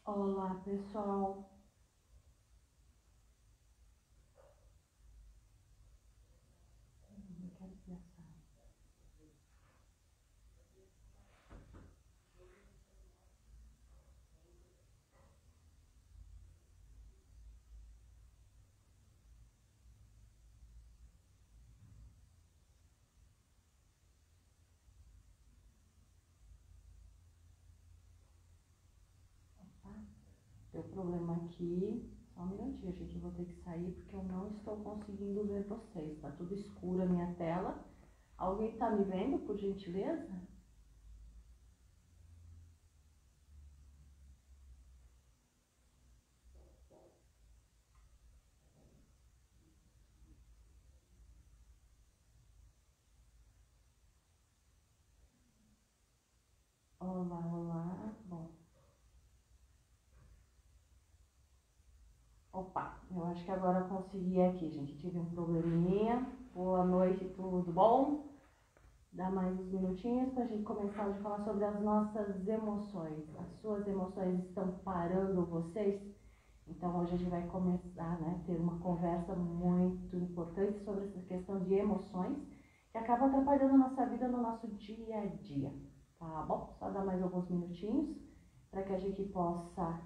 Olá, pessoal. Deu problema aqui. Só um minutinho, gente. Eu vou ter que sair porque eu não estou conseguindo ver vocês. Tá tudo escuro a minha tela. Alguém tá me vendo, por gentileza? Olá, olá. Bom. Opa, eu acho que agora eu consegui aqui, gente. Tive um probleminha. Boa noite, tudo bom? Dá mais uns minutinhos pra gente começar a falar sobre as nossas emoções. As suas emoções estão parando vocês? Então hoje a gente vai começar, né, ter uma conversa muito importante sobre essa questão de emoções que acaba atrapalhando a nossa vida no nosso dia a dia, tá bom? Só dar mais alguns minutinhos para que a gente possa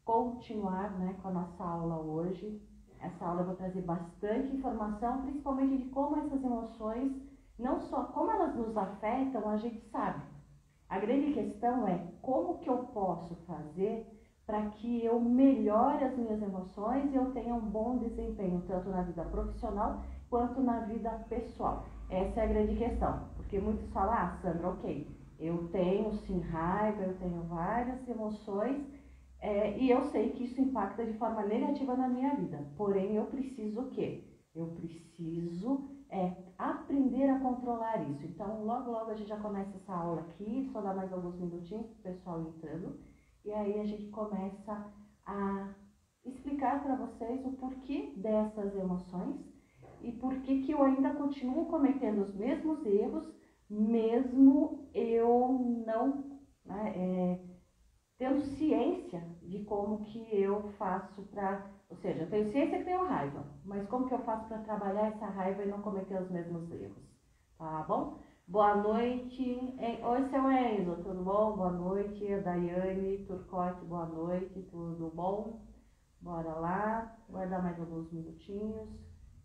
continuar, né, com a nossa aula hoje. Essa aula eu vou trazer bastante informação, principalmente de como essas emoções, não só como elas nos afetam, a gente sabe. A grande questão é como que eu posso fazer para que eu melhore as minhas emoções e eu tenha um bom desempenho, tanto na vida profissional quanto na vida pessoal. Essa é a grande questão, porque muitos falam, Sandra, ok, eu tenho sim raiva, eu tenho várias emoções, e eu sei que isso impacta de forma negativa na minha vida, porém eu preciso o quê? Eu preciso aprender a controlar isso. Então, logo, logo a gente já começa essa aula aqui, só dá mais alguns minutinhos para o pessoal entrando. E aí a gente começa a explicar para vocês o porquê dessas emoções e por que eu ainda continuo cometendo os mesmos erros, mesmo eu não, tendo ciência de como que eu faço para, ou seja, eu tenho ciência que tenho raiva, mas como que eu faço para trabalhar essa raiva e não cometer os mesmos erros, tá bom? Boa noite, oi seu Enzo, tudo bom? Boa noite, a Daiane Turcotte, boa noite, tudo bom? Bora lá, guardar mais alguns minutinhos.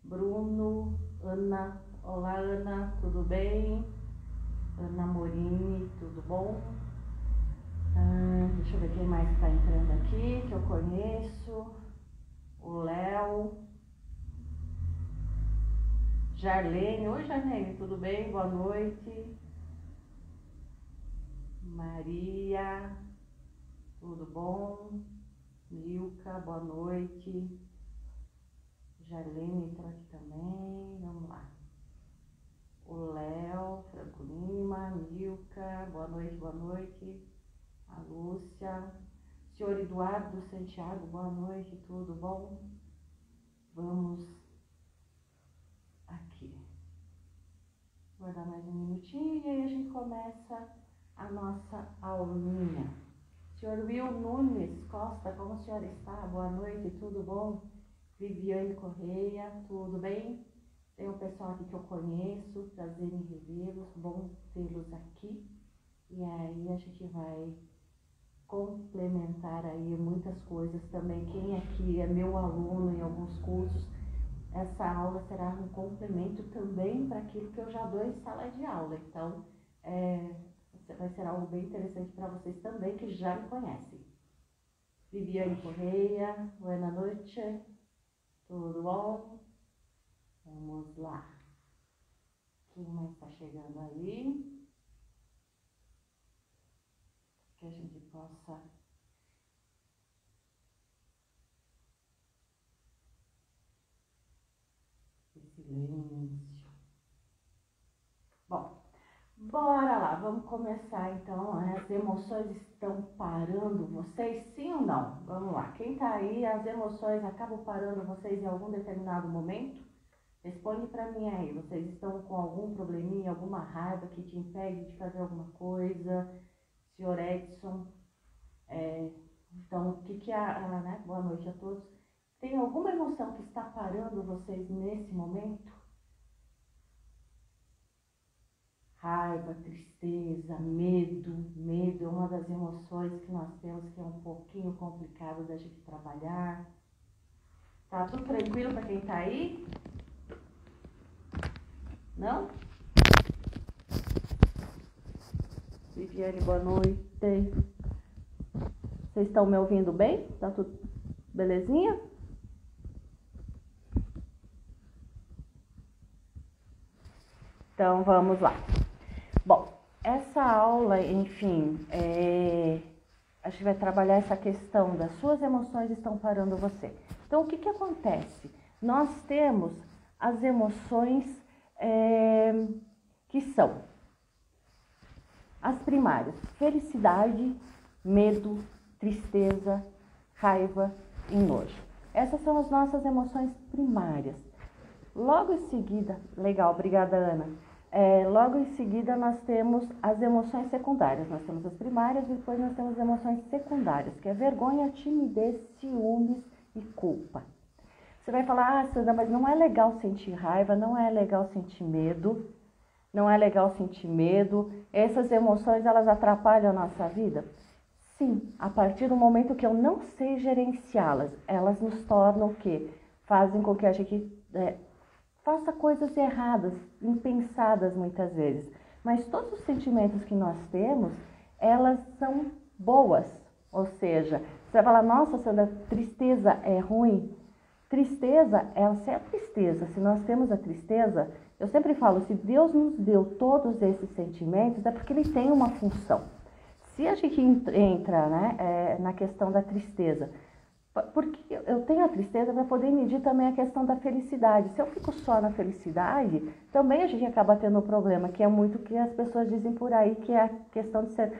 Bruno, Ana, olá Ana, tudo bem? Ana Morini, tudo bom? Deixa eu ver quem mais está entrando aqui, que eu conheço. O Léo. Jarlene. Oi, Jarlene, tudo bem? Boa noite. Maria. Tudo bom? Milka, boa noite. Jarlene entrou aqui também. Vamos lá. O Léo, Franco Lima, Milka, boa noite, boa noite. A Lúcia. Senhor Eduardo Santiago, boa noite, tudo bom? Vamos aqui. Vou dar mais um minutinho e aí a gente começa a nossa aulinha. Senhor Will Nunes Costa, como a senhora está? Boa noite, tudo bom? Viviane Correia, tudo bem? Tem um pessoal aqui que eu conheço, prazer em revê-los, bom tê-los aqui. E aí a gente vai complementar aí muitas coisas também. Quem aqui é meu aluno em alguns cursos, essa aula será um complemento também para aquilo que eu já dou em sala de aula. Então, vai ser algo bem interessante para vocês também que já me conhecem. Viviane Correia, boa noite, tudo bom? Vamos lá. Quem mais está chegando aí? Que a gente possa silêncio. Bom, bora lá, vamos começar então. As emoções estão parando vocês, sim ou não? Vamos lá, quem tá aí, as emoções acabam parando vocês em algum determinado momento? Responde pra mim aí, vocês estão com algum probleminha, alguma raiva que te impede de fazer alguma coisa? Senhor Edson, Então, o que que né? Boa noite a todos. Tem alguma emoção que está parando vocês nesse momento? Raiva, tristeza, medo. Medo é uma das emoções que nós temos que é um pouquinho complicado da gente trabalhar. Tá tudo tranquilo para quem tá aí? Não? Viviane, boa noite. Vocês estão me ouvindo bem? Tá tudo belezinha? Então vamos lá. Bom, essa aula, enfim, a gente vai trabalhar essa questão das suas emoções estão parando você. Então o que acontece? Nós temos as emoções que são as primárias: felicidade, medo, tristeza, raiva e nojo. Essas são as nossas emoções primárias. Logo em seguida, legal, obrigada Ana. Logo em seguida nós temos as emoções secundárias. Nós temos as primárias e depois nós temos as emoções secundárias, que é vergonha, timidez, ciúmes e culpa. Você vai falar, Sandra, mas não é legal sentir raiva, não é legal sentir medo, não é legal sentir medo. Essas emoções, elas atrapalham a nossa vida? Sim, a partir do momento que eu não sei gerenciá-las, elas nos tornam o quê? Fazem com que a gente faça coisas erradas, impensadas muitas vezes. Mas todos os sentimentos que nós temos, elas são boas. Ou seja, você vai falar, nossa, Sandra, tristeza é ruim? Tristeza, se é a tristeza, se nós temos a tristeza, eu sempre falo, se Deus nos deu todos esses sentimentos, é porque Ele tem uma função. Se a gente entra na questão da tristeza, porque eu tenho a tristeza para poder medir também a questão da felicidade. Se eu fico só na felicidade, também a gente acaba tendo um problema, que é muito que as pessoas dizem por aí, que é a questão de ser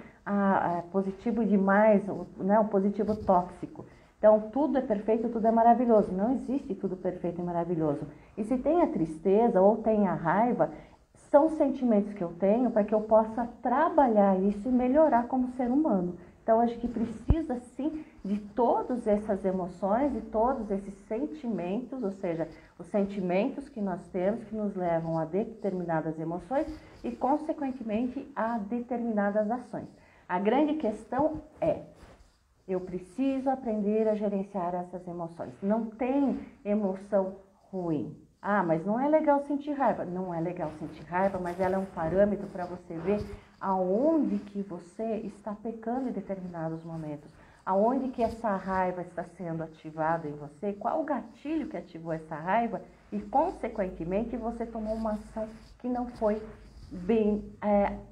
positivo demais, né, um positivo tóxico. Então, tudo é perfeito, tudo é maravilhoso. Não existe tudo perfeito e maravilhoso. E se tem a tristeza ou tem a raiva, são sentimentos que eu tenho para que eu possa trabalhar isso e melhorar como ser humano. Então, a gente precisa, sim, de todas essas emoções e todos esses sentimentos, ou seja, os sentimentos que nós temos que nos levam a determinadas emoções e, consequentemente, a determinadas ações. A grande questão é: eu preciso aprender a gerenciar essas emoções. Não tem emoção ruim. Mas não é legal sentir raiva. Não é legal sentir raiva, mas ela é um parâmetro para você ver aonde que você está pecando em determinados momentos. Aonde que essa raiva está sendo ativada em você, qual o gatilho que ativou essa raiva e, consequentemente, você tomou uma ação que não foi bem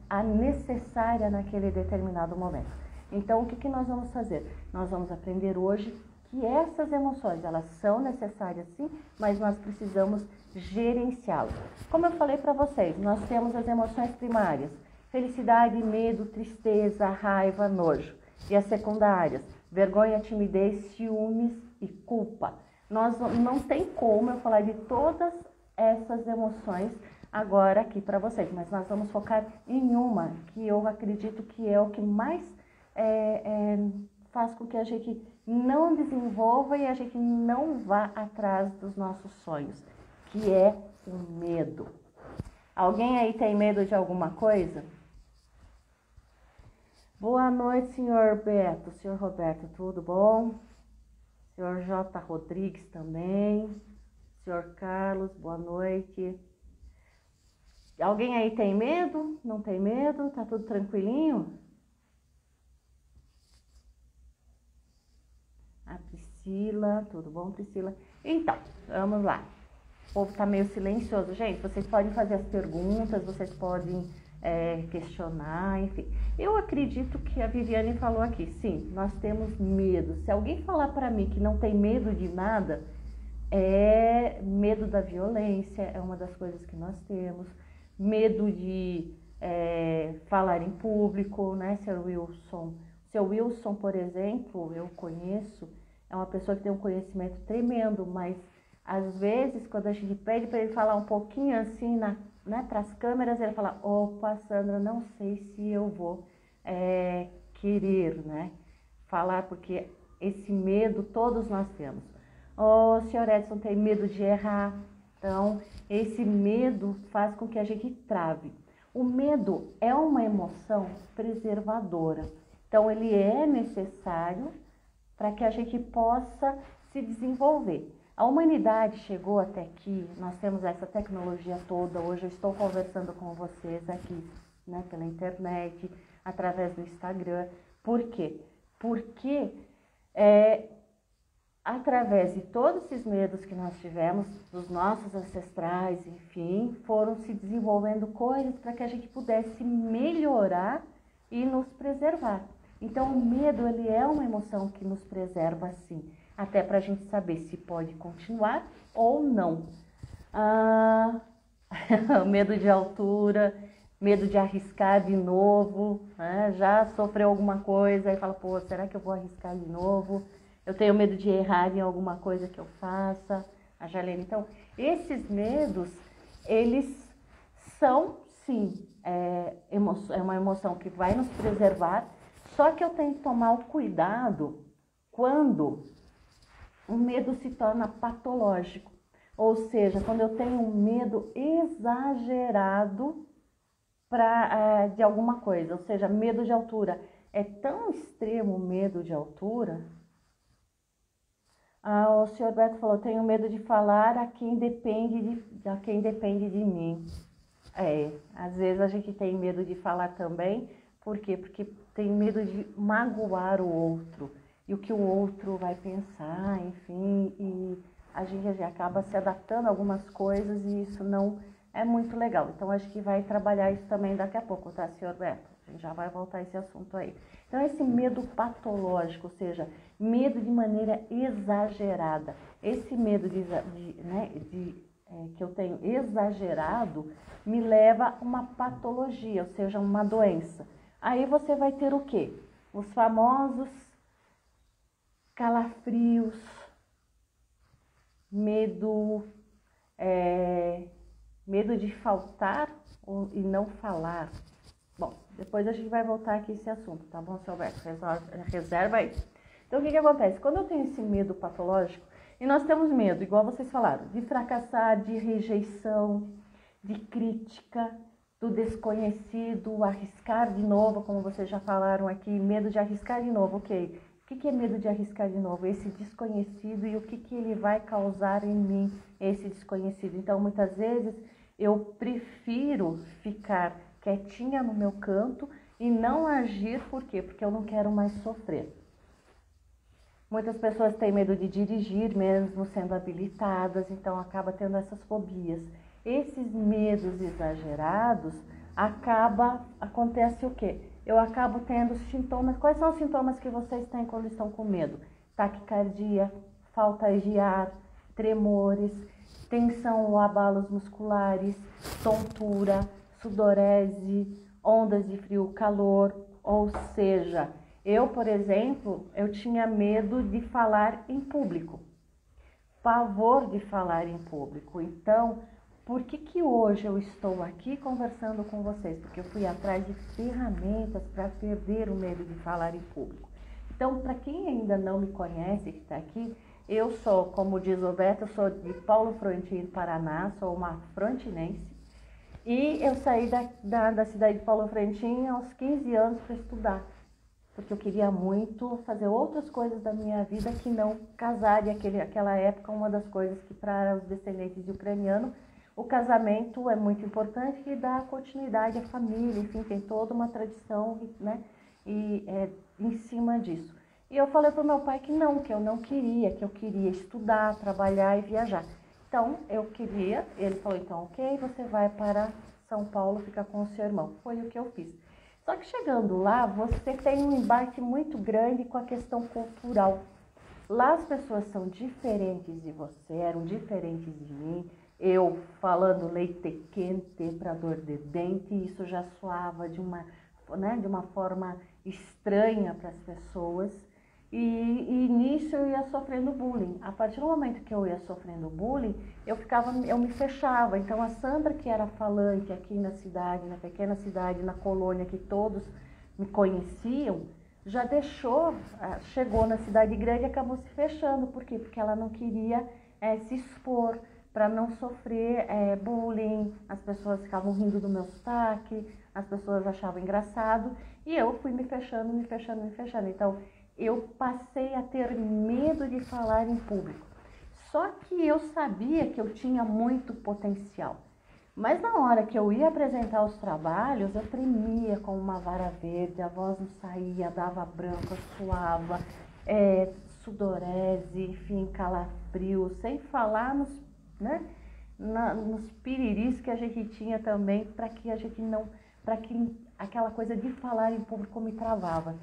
a necessária naquele determinado momento. Então, o que nós vamos fazer? Nós vamos aprender hoje que essas emoções, elas são necessárias sim, mas nós precisamos gerenciá-las. Como eu falei para vocês, nós temos as emoções primárias: felicidade, medo, tristeza, raiva, nojo. E as secundárias: vergonha, timidez, ciúmes e culpa. Nós não tem como eu falar de todas essas emoções agora aqui para vocês, mas nós vamos focar em uma que eu acredito que é o que mais faz com que a gente não desenvolva e a gente não vá atrás dos nossos sonhos, que é o medo. Alguém aí tem medo de alguma coisa? Boa noite, senhor Beto. Senhor Roberto, tudo bom? Senhor J. Rodrigues também. Senhor Carlos, boa noite. Alguém aí tem medo? Não tem medo? Tá tudo tranquilinho? A Priscila, tudo bom, Priscila? Então, vamos lá. O povo tá meio silencioso. Gente, vocês podem fazer as perguntas, vocês podem questionar, enfim. Eu acredito que a Viviane falou aqui, sim, nós temos medo. Se alguém falar para mim que não tem medo de nada, medo da violência, é uma das coisas que nós temos. Medo de falar em público, né, Sr. Wilson? Seu Wilson, por exemplo, eu conheço, é uma pessoa que tem um conhecimento tremendo, mas às vezes quando a gente pede para ele falar um pouquinho assim para as câmeras, ele fala: opa, Sandra, não sei se eu vou querer, né, falar, porque esse medo todos nós temos. O senhor Edson tem medo de errar, então esse medo faz com que a gente trave. O medo é uma emoção preservadora, então ele é necessário para que a gente possa se desenvolver. A humanidade chegou até aqui, nós temos essa tecnologia toda, hoje eu estou conversando com vocês aqui, né, pela internet, através do Instagram. Por quê? Porque através de todos esses medos que nós tivemos, dos nossos ancestrais, enfim, foram se desenvolvendo coisas para que a gente pudesse melhorar e nos preservar. Então, o medo, ele é uma emoção que nos preserva, sim, até para a gente saber se pode continuar ou não. Medo de altura, medo de arriscar de novo, né? Já sofreu alguma coisa e fala, pô, será que eu vou arriscar de novo? Eu tenho medo de errar em alguma coisa que eu faça. A Jalene, então, esses medos, eles são, sim, é uma emoção que vai nos preservar, só que eu tenho que tomar o cuidado quando o medo se torna patológico. Ou seja, quando eu tenho um medo exagerado de alguma coisa, ou seja, medo de altura. É tão extremo o medo de altura. O senhor Beto falou, tenho medo de falar a quem depende de mim. Às vezes a gente tem medo de falar também. Por quê? Porque tem medo de magoar o outro. E o que o outro vai pensar, enfim. E a gente acaba se adaptando a algumas coisas e isso não é muito legal. Então, acho que vai trabalhar isso também daqui a pouco, tá, senhor Beto? A gente já vai voltar a esse assunto aí. Então, esse medo patológico, ou seja, medo de maneira exagerada. Esse medo que eu tenho exagerado me leva a uma patologia, ou seja, uma doença. Aí você vai ter o quê? Os famosos calafrios, medo de faltar e não falar. Bom, depois a gente vai voltar aqui esse assunto, tá bom, seu Alberto? Reserva aí. Então, o que acontece? Quando eu tenho esse medo patológico, e nós temos medo, igual vocês falaram, de fracassar, de rejeição, de crítica, do desconhecido, arriscar de novo, como vocês já falaram aqui, medo de arriscar de novo, ok. O que é medo de arriscar de novo? Esse desconhecido e o que ele vai causar em mim, esse desconhecido. Então, muitas vezes, eu prefiro ficar quietinha no meu canto e não agir, por quê? Porque eu não quero mais sofrer. Muitas pessoas têm medo de dirigir, mesmo sendo habilitadas, então acaba tendo essas fobias. Esses medos exagerados, acontece o quê? Eu acabo tendo sintomas. Quais são os sintomas que vocês têm quando estão com medo? Taquicardia, falta de ar, tremores, tensão ou abalos musculares, tontura, sudorese, ondas de frio, calor. Ou seja, eu, por exemplo, eu tinha medo de falar em público, pavor de falar em público. Então, por que hoje eu estou aqui conversando com vocês? Porque eu fui atrás de ferramentas para perder o medo de falar em público. Então, para quem ainda não me conhece, que está aqui, eu sou, como diz o Beto, eu sou de Paulo Frontin, Paraná, sou uma frontinense. E eu saí da cidade de Paulo Frontin aos 15 anos para estudar. Porque eu queria muito fazer outras coisas da minha vida que não casar. E aquela época, uma das coisas que para os descendentes de ucraniano, o casamento é muito importante e dá continuidade à família, enfim, tem toda uma tradição, né, em cima disso. E eu falei para o meu pai que eu não queria, que eu queria estudar, trabalhar e viajar. Então, eu queria, ele falou, então, ok, você vai para São Paulo, ficar com o seu irmão. Foi o que eu fiz. Só que chegando lá, você tem um embate muito grande com a questão cultural. Lá as pessoas são diferentes de você, eram diferentes de mim. Eu falando leite quente para dor de dente, isso já soava de uma forma estranha para as pessoas. E nisso eu ia sofrendo bullying. A partir do momento que eu ia sofrendo bullying, eu me fechava. Então a Sandra, que era falante aqui na cidade, na pequena cidade, na colônia, que todos me conheciam, já deixou, chegou na cidade grande e acabou se fechando. Por quê? Porque ela não queria se expor para não sofrer bullying, as pessoas ficavam rindo do meu sotaque, as pessoas achavam engraçado e eu fui me fechando, me fechando, me fechando. Então, eu passei a ter medo de falar em público. Só que eu sabia que eu tinha muito potencial. Mas na hora que eu ia apresentar os trabalhos, eu tremia com uma vara verde, a voz não saía, dava branco, suava, sudorese, enfim, calafrio, sem falar nos piriris que a gente tinha também, para que aquela coisa de falar em público me travava.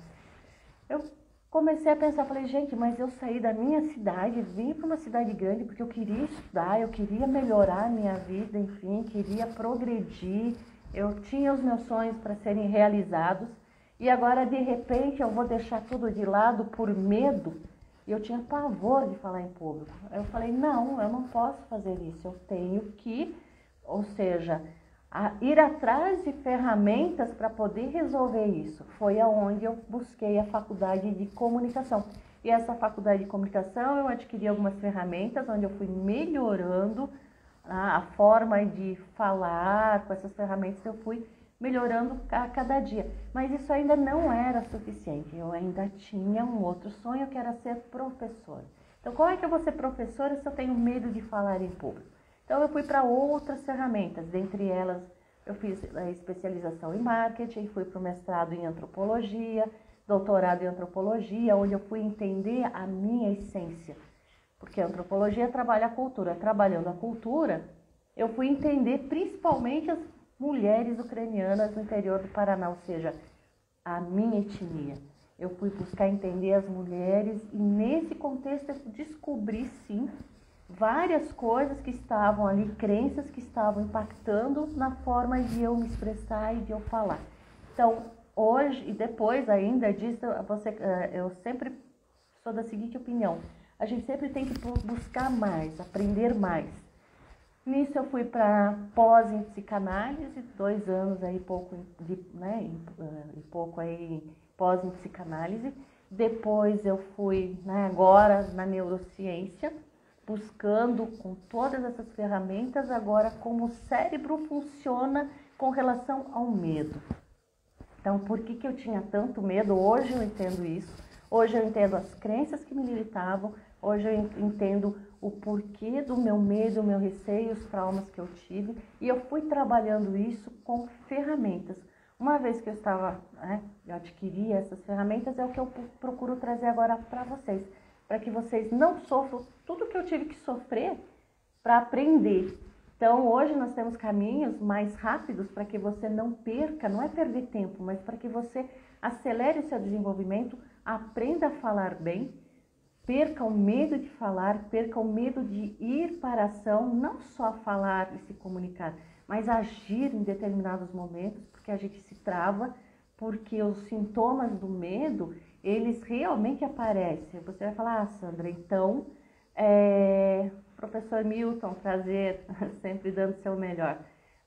Eu comecei a pensar, falei, gente, mas eu saí da minha cidade, vim para uma cidade grande porque eu queria estudar, eu queria melhorar a minha vida, enfim, queria progredir, eu tinha os meus sonhos para serem realizados e agora, de repente, eu vou deixar tudo de lado por medo. E eu tinha pavor de falar em público. Eu falei, não, eu não posso fazer isso, eu tenho que, ou seja, ir atrás de ferramentas para poder resolver isso. Foi aonde eu busquei a faculdade de comunicação. E essa faculdade de comunicação eu adquiri algumas ferramentas onde eu fui melhorando a forma de falar. Com essas ferramentas eu fui melhorando a cada dia. Mas isso ainda não era suficiente. Eu ainda tinha um outro sonho, que era ser professora. Então, como é que eu vou ser professora se eu tenho medo de falar em público? Então, eu fui para outras ferramentas. Dentre elas, eu fiz a especialização em marketing, fui para o mestrado em antropologia, doutorado em antropologia, onde eu fui entender a minha essência. Porque a antropologia trabalha a cultura. Trabalhando a cultura, eu fui entender principalmente as mulheres ucranianas no interior do Paraná, ou seja, a minha etnia. Eu fui buscar entender as mulheres e nesse contexto eu descobri, sim, várias coisas que estavam ali, crenças que estavam impactando na forma de eu me expressar e de eu falar. Então, hoje e depois ainda disso, eu sempre sou da seguinte opinião: a gente sempre tem que buscar mais, aprender mais. Nisso eu fui para pós em psicanálise, 2 anos aí, pouco aí pós em psicanálise. Depois eu fui, agora na neurociência, buscando com todas essas ferramentas agora como o cérebro funciona com relação ao medo. Então, por que eu tinha tanto medo? Hoje eu entendo isso. Hoje eu entendo as crenças que me limitavam. Hoje eu entendo o porquê do meu medo, o meu receio, os traumas que eu tive. E eu fui trabalhando isso com ferramentas. Uma vez que eu adquiri essas ferramentas, é o que eu procuro trazer agora para vocês. Para que vocês não sofram tudo que eu tive que sofrer para aprender. Então, hoje nós temos caminhos mais rápidos para que você não perca, não é perder tempo, mas para que você acelere o seu desenvolvimento, aprenda a falar bem, perca o medo de falar, perca o medo de ir para a ação, não só falar e se comunicar, mas agir em determinados momentos, porque a gente se trava, porque os sintomas do medo, eles realmente aparecem. Você vai falar, Sandra, então, professor Milton, prazer, sempre dando o seu melhor.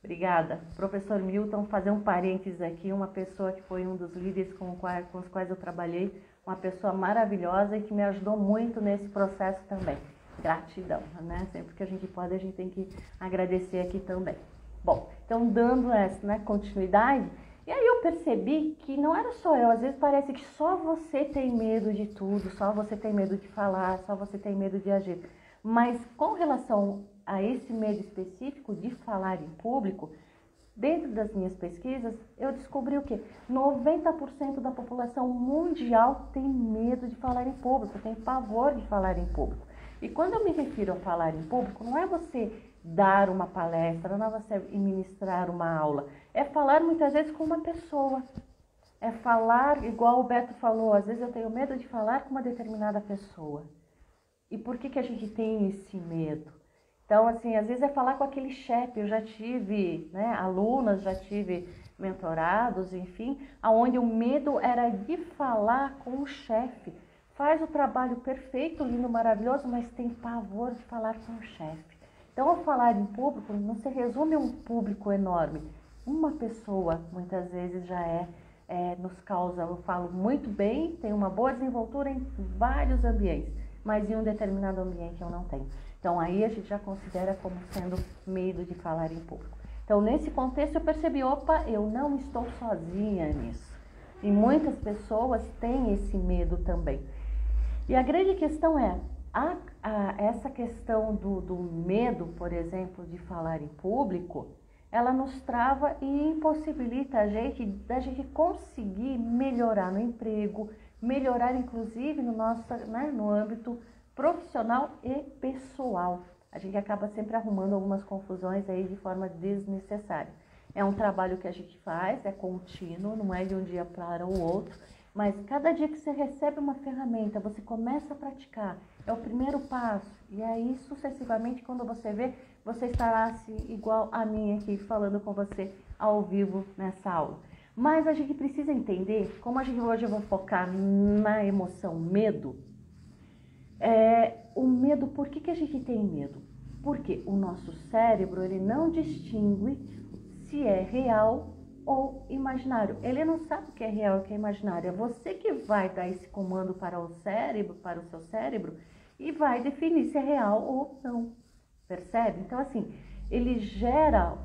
Obrigada. Professor Milton, fazer um parênteses aqui, uma pessoa que foi um dos líderes com os quais eu trabalhei, uma pessoa maravilhosa e que me ajudou muito nesse processo também. Gratidão, né? Sempre que a gente pode, a gente tem que agradecer aqui também. Bom, então dando essa continuidade, e aí eu percebi que não era só eu, às vezes parece que só você tem medo de tudo, só você tem medo de falar, só você tem medo de agir. Mas com relação a esse medo específico de falar em público, dentro das minhas pesquisas, eu descobri o quê? 90% da população mundial tem medo de falar em público, tem pavor de falar em público. E quando eu me refiro a falar em público, não é você dar uma palestra, não é você ministrar uma aula, é falar muitas vezes com uma pessoa. É falar, igual o Beto falou, às vezes eu tenho medo de falar com uma determinada pessoa. E por que a gente tem esse medo? Então, assim, às vezes é falar com aquele chefe. Eu já tive alunas, já tive mentorados, enfim, onde o medo era de falar com o chefe. Faz o trabalho perfeito, lindo, maravilhoso, mas tem pavor de falar com o chefe. Então, ao falar em público, não se resume a um público enorme. Uma pessoa, muitas vezes, já é nos causa, eu falo muito bem, tem uma boa desenvoltura em vários ambientes, mas em um determinado ambiente eu não tenho. Então aí a gente já considera como sendo medo de falar em público. Então nesse contexto eu percebi, opa, eu não estou sozinha nisso. E muitas pessoas têm esse medo também. E a grande questão é, essa questão do medo, por exemplo, de falar em público, ela nos trava e impossibilita da gente conseguir melhorar no emprego, melhorar inclusive no âmbito profissional e pessoal. A gente acaba sempre arrumando algumas confusões aí de forma desnecessária. É um trabalho que a gente faz, é contínuo, não é de um dia para o outro, mas cada dia que você recebe uma ferramenta, você começa a praticar, é o primeiro passo, e aí sucessivamente quando você vê, você estará assim, igual a mim aqui falando com você ao vivo nessa aula. Mas a gente precisa entender, como hoje eu vou focar na emoção medo, o medo, por que a gente tem medo? Porque o nosso cérebro, ele não distingue se é real ou imaginário. Ele não sabe o que é real e o que é imaginário. É você que vai dar esse comando para o seu cérebro, e vai definir se é real ou não. Percebe? Então, assim, ele gera...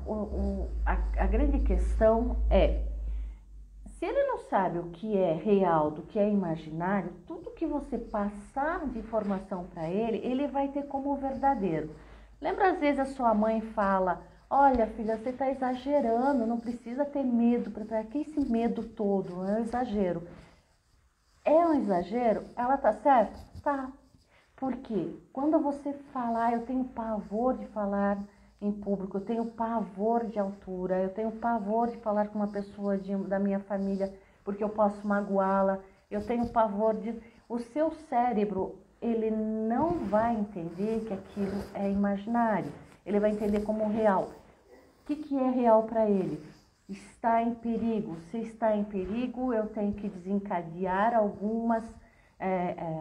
A grande questão é, se ele não sabe o que é real do que é imaginário, tudo que você passar de informação para ele, ele vai ter como verdadeiro. Lembra, às vezes, a sua mãe fala, olha, filha, você está exagerando, não precisa ter medo. Para que esse medo todo? É um exagero. É um exagero? Ela tá certa? Tá. Por quê? Quando você falar, eu tenho pavor de falar em público, eu tenho pavor de altura, eu tenho pavor de falar com uma pessoa da minha família porque eu posso magoá-la, eu tenho pavor de... O seu cérebro, ele não vai entender que aquilo é imaginário, ele vai entender como real. O que é real para ele? Está em perigo. Se está em perigo, eu tenho que desencadear algumas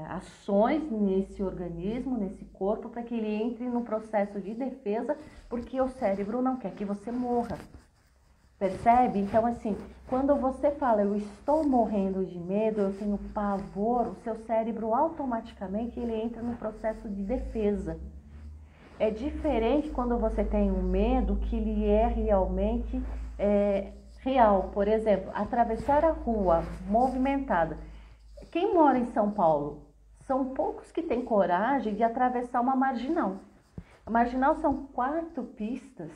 ações nesse organismo, nesse corpo, para que ele entre no processo de defesa, porque o cérebro não quer que você morra. Percebe? Então, assim, quando você fala, eu estou morrendo de medo, eu tenho pavor, o seu cérebro automaticamente ele entra no processo de defesa. É diferente quando você tem um medo que ele é realmente real. Por exemplo, atravessar a rua movimentada. Quem mora em São Paulo? São poucos que têm coragem de atravessar uma marginal. A marginal são 4 pistas,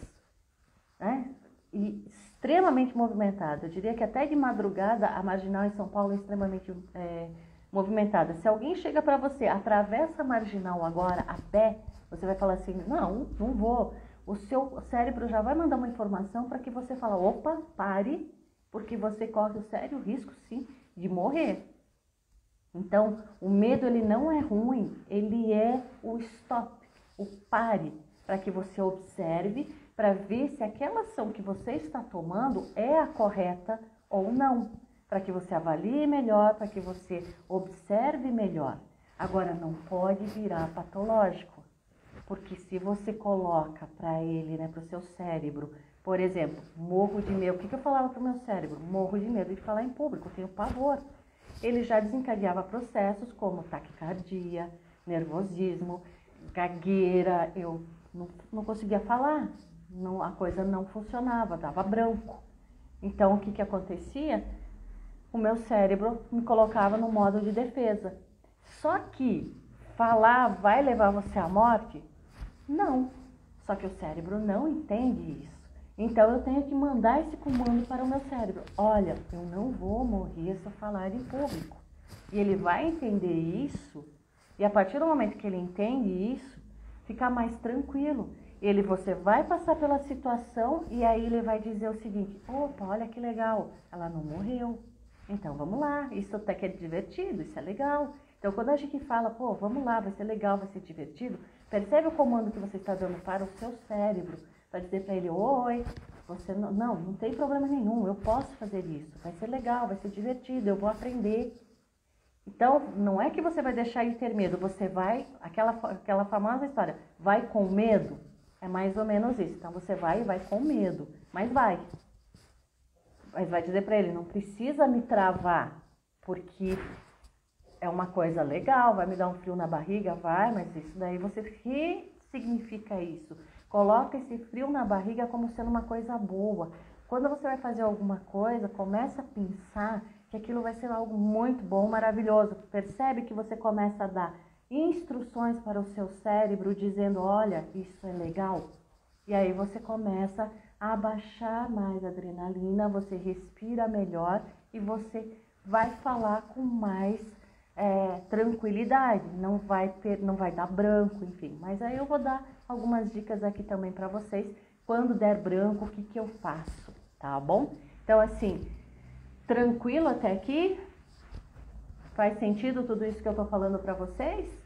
né? E extremamente movimentada. Eu diria que até de madrugada a marginal em São Paulo é extremamente movimentada. Se alguém chega para você, atravessa a marginal agora a pé, você vai falar assim, não vou. O seu cérebro já vai mandar uma informação para que você fale, opa, pare, porque você corre o sério risco, sim, de morrer. Então, o medo ele não é ruim, ele é o stop, o pare, para que você observe, para ver se aquela ação que você está tomando é a correta ou não, para que você avalie melhor, para que você observe melhor. Agora, não pode virar patológico, porque se você coloca para ele, né, para o seu cérebro, por exemplo, morro de medo, o que eu falava para o meu cérebro? Morro de medo de falar em público, tenho pavor. Ele já desencadeava processos como taquicardia, nervosismo, gagueira, eu não conseguia falar, a coisa não funcionava, dava branco. Então, o que acontecia? O meu cérebro me colocava no modo de defesa. Só que falar vai levar você à morte? Não. Só que o cérebro não entende isso. Então, eu tenho que mandar esse comando para o meu cérebro. Olha, eu não vou morrer se eu falar em público. E ele vai entender isso, e a partir do momento que ele entende isso, fica mais tranquilo. Você vai passar pela situação e aí ele vai dizer o seguinte, opa, olha que legal, ela não morreu. Então, vamos lá, isso até que é divertido, isso é legal. Então, quando a gente fala, pô, vamos lá, vai ser legal, vai ser divertido, percebe o comando que você está dando para o seu cérebro, para dizer para ele, oi, você não tem problema nenhum, eu posso fazer isso, vai ser legal, vai ser divertido, eu vou aprender. Então, não é que você vai deixar ele ter medo, você vai, aquela famosa história, vai com medo, é mais ou menos isso. Então, você vai com medo, mas vai. Mas vai dizer para ele, não precisa me travar, porque é uma coisa legal, vai me dar um frio na barriga, vai, mas isso daí você ressignifica isso. Coloca esse frio na barriga como sendo uma coisa boa. Quando você vai fazer alguma coisa, começa a pensar que aquilo vai ser algo muito bom, maravilhoso. Percebe que você começa a dar instruções para o seu cérebro dizendo, olha, isso é legal. E aí você começa a baixar mais a adrenalina, você respira melhor e você vai falar com mais tranquilidade, não vai dar branco, enfim. Mas aí eu vou dar algumas dicas aqui também para vocês. Quando der branco, o que eu faço, tá bom? Então, assim, tranquilo até aqui? Faz sentido tudo isso que eu tô falando para vocês?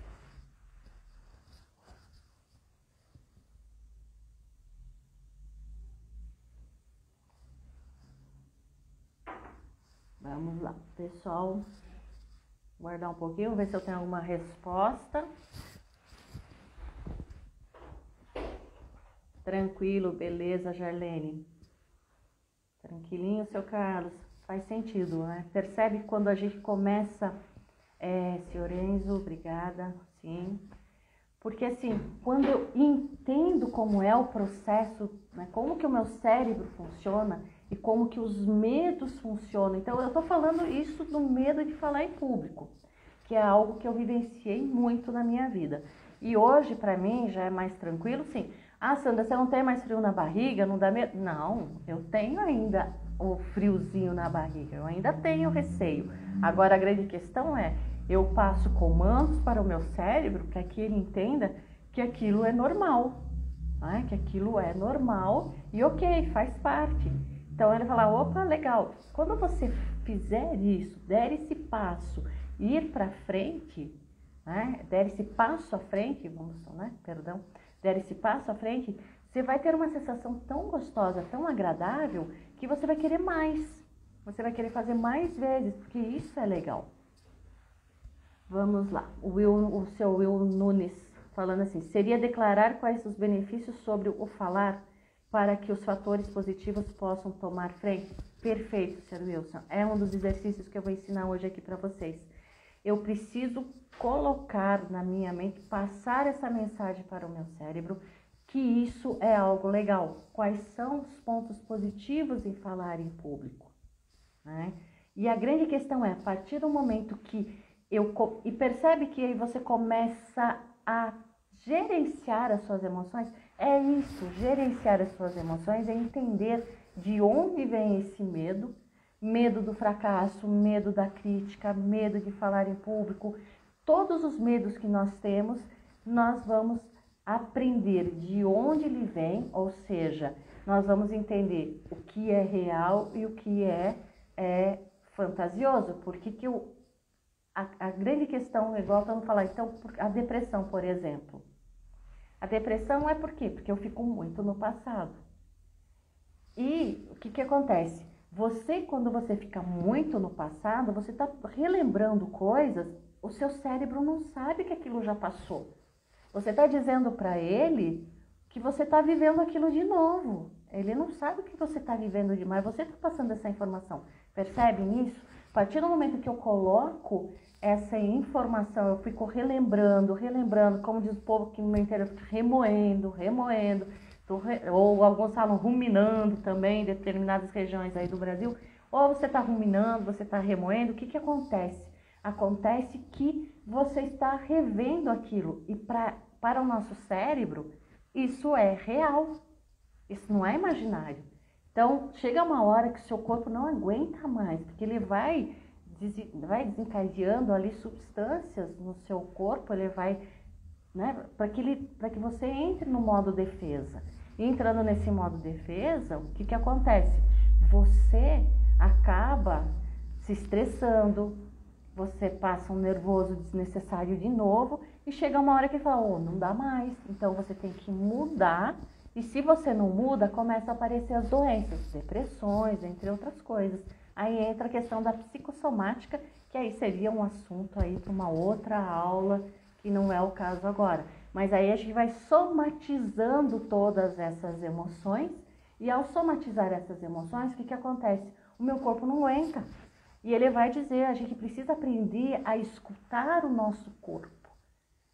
Vamos lá, pessoal. Guardar um pouquinho, ver se eu tenho alguma resposta. Tranquilo, beleza, Jarlene. Tranquilinho, seu Carlos. Faz sentido, né? Percebe quando a gente começa... senhor Enzo, obrigada, sim. Porque assim, quando eu entendo como é o processo, né, como que o meu cérebro funciona e como que os medos funcionam. Então, eu tô falando isso do medo de falar em público, que é algo que eu vivenciei muito na minha vida. E hoje, para mim, já é mais tranquilo, sim. Ah, Sandra, você não tem mais frio na barriga? Não dá medo? Não, eu tenho ainda o friozinho na barriga, eu ainda tenho receio. Agora, a grande questão é, eu passo comandos para o meu cérebro para que ele entenda que aquilo é normal, né? Que aquilo é normal e ok, faz parte. Então, ele fala, opa, legal. Quando você fizer isso, der esse passo, ir para frente, né? Der esse passo à frente, der esse passo à frente, você vai ter uma sensação tão gostosa, tão agradável, que você vai querer mais. Você vai querer fazer mais vezes, porque isso é legal. Vamos lá, o seu Will Nunes falando assim, seria declarar quais os benefícios sobre o falar para que os fatores positivos possam tomar frente? Perfeito, Sr. Wilson, é um dos exercícios que eu vou ensinar hoje aqui para vocês. Eu preciso colocar na minha mente, passar essa mensagem para o meu cérebro, que isso é algo legal. Quais são os pontos positivos em falar em público, né? E a grande questão é, a partir do momento que e percebe que aí você começa a gerenciar as suas emoções, é isso, gerenciar as suas emoções, é entender de onde vem esse medo, medo do fracasso, medo da crítica, medo de falar em público, todos os medos que nós temos, nós vamos aprender de onde ele vem, ou seja, nós vamos entender o que é real e o que é fantasioso, porque a grande questão, igual estamos falando, então, a depressão, por exemplo. A depressão é por quê? Porque eu fico muito no passado. E o que acontece? Quando você fica muito no passado, você está relembrando coisas, o seu cérebro não sabe que aquilo já passou. Você está dizendo para ele que você está vivendo aquilo de novo. Ele não sabe o que você está vivendo demais, você está passando essa informação. Percebem isso? A partir do momento que eu coloco essa informação, eu fico relembrando, como diz o povo que no meu interior, remoendo, ou alguns falam ruminando também, em determinadas regiões aí do Brasil, ou você está ruminando, você está remoendo, o que acontece? Acontece que você está revendo aquilo, e para o nosso cérebro, isso é real, isso não é imaginário. Então, chega uma hora que o seu corpo não aguenta mais, porque ele vai desencadeando ali substâncias no seu corpo, ele vai, né, para que você entre no modo defesa. E entrando nesse modo defesa, o que acontece? Você acaba se estressando, você passa um nervoso desnecessário de novo, e chega uma hora que ele fala, não dá mais, então você tem que mudar. E se você não muda, começa a aparecer as doenças, depressões, entre outras coisas. Aí entra a questão da psicossomática, que aí seria um assunto aí para uma outra aula, que não é o caso agora. Mas aí a gente vai somatizando todas essas emoções, e ao somatizar essas emoções, o que acontece? O o meu corpo não aguenta. E ele vai dizer, a gente precisa aprender a escutar o nosso corpo.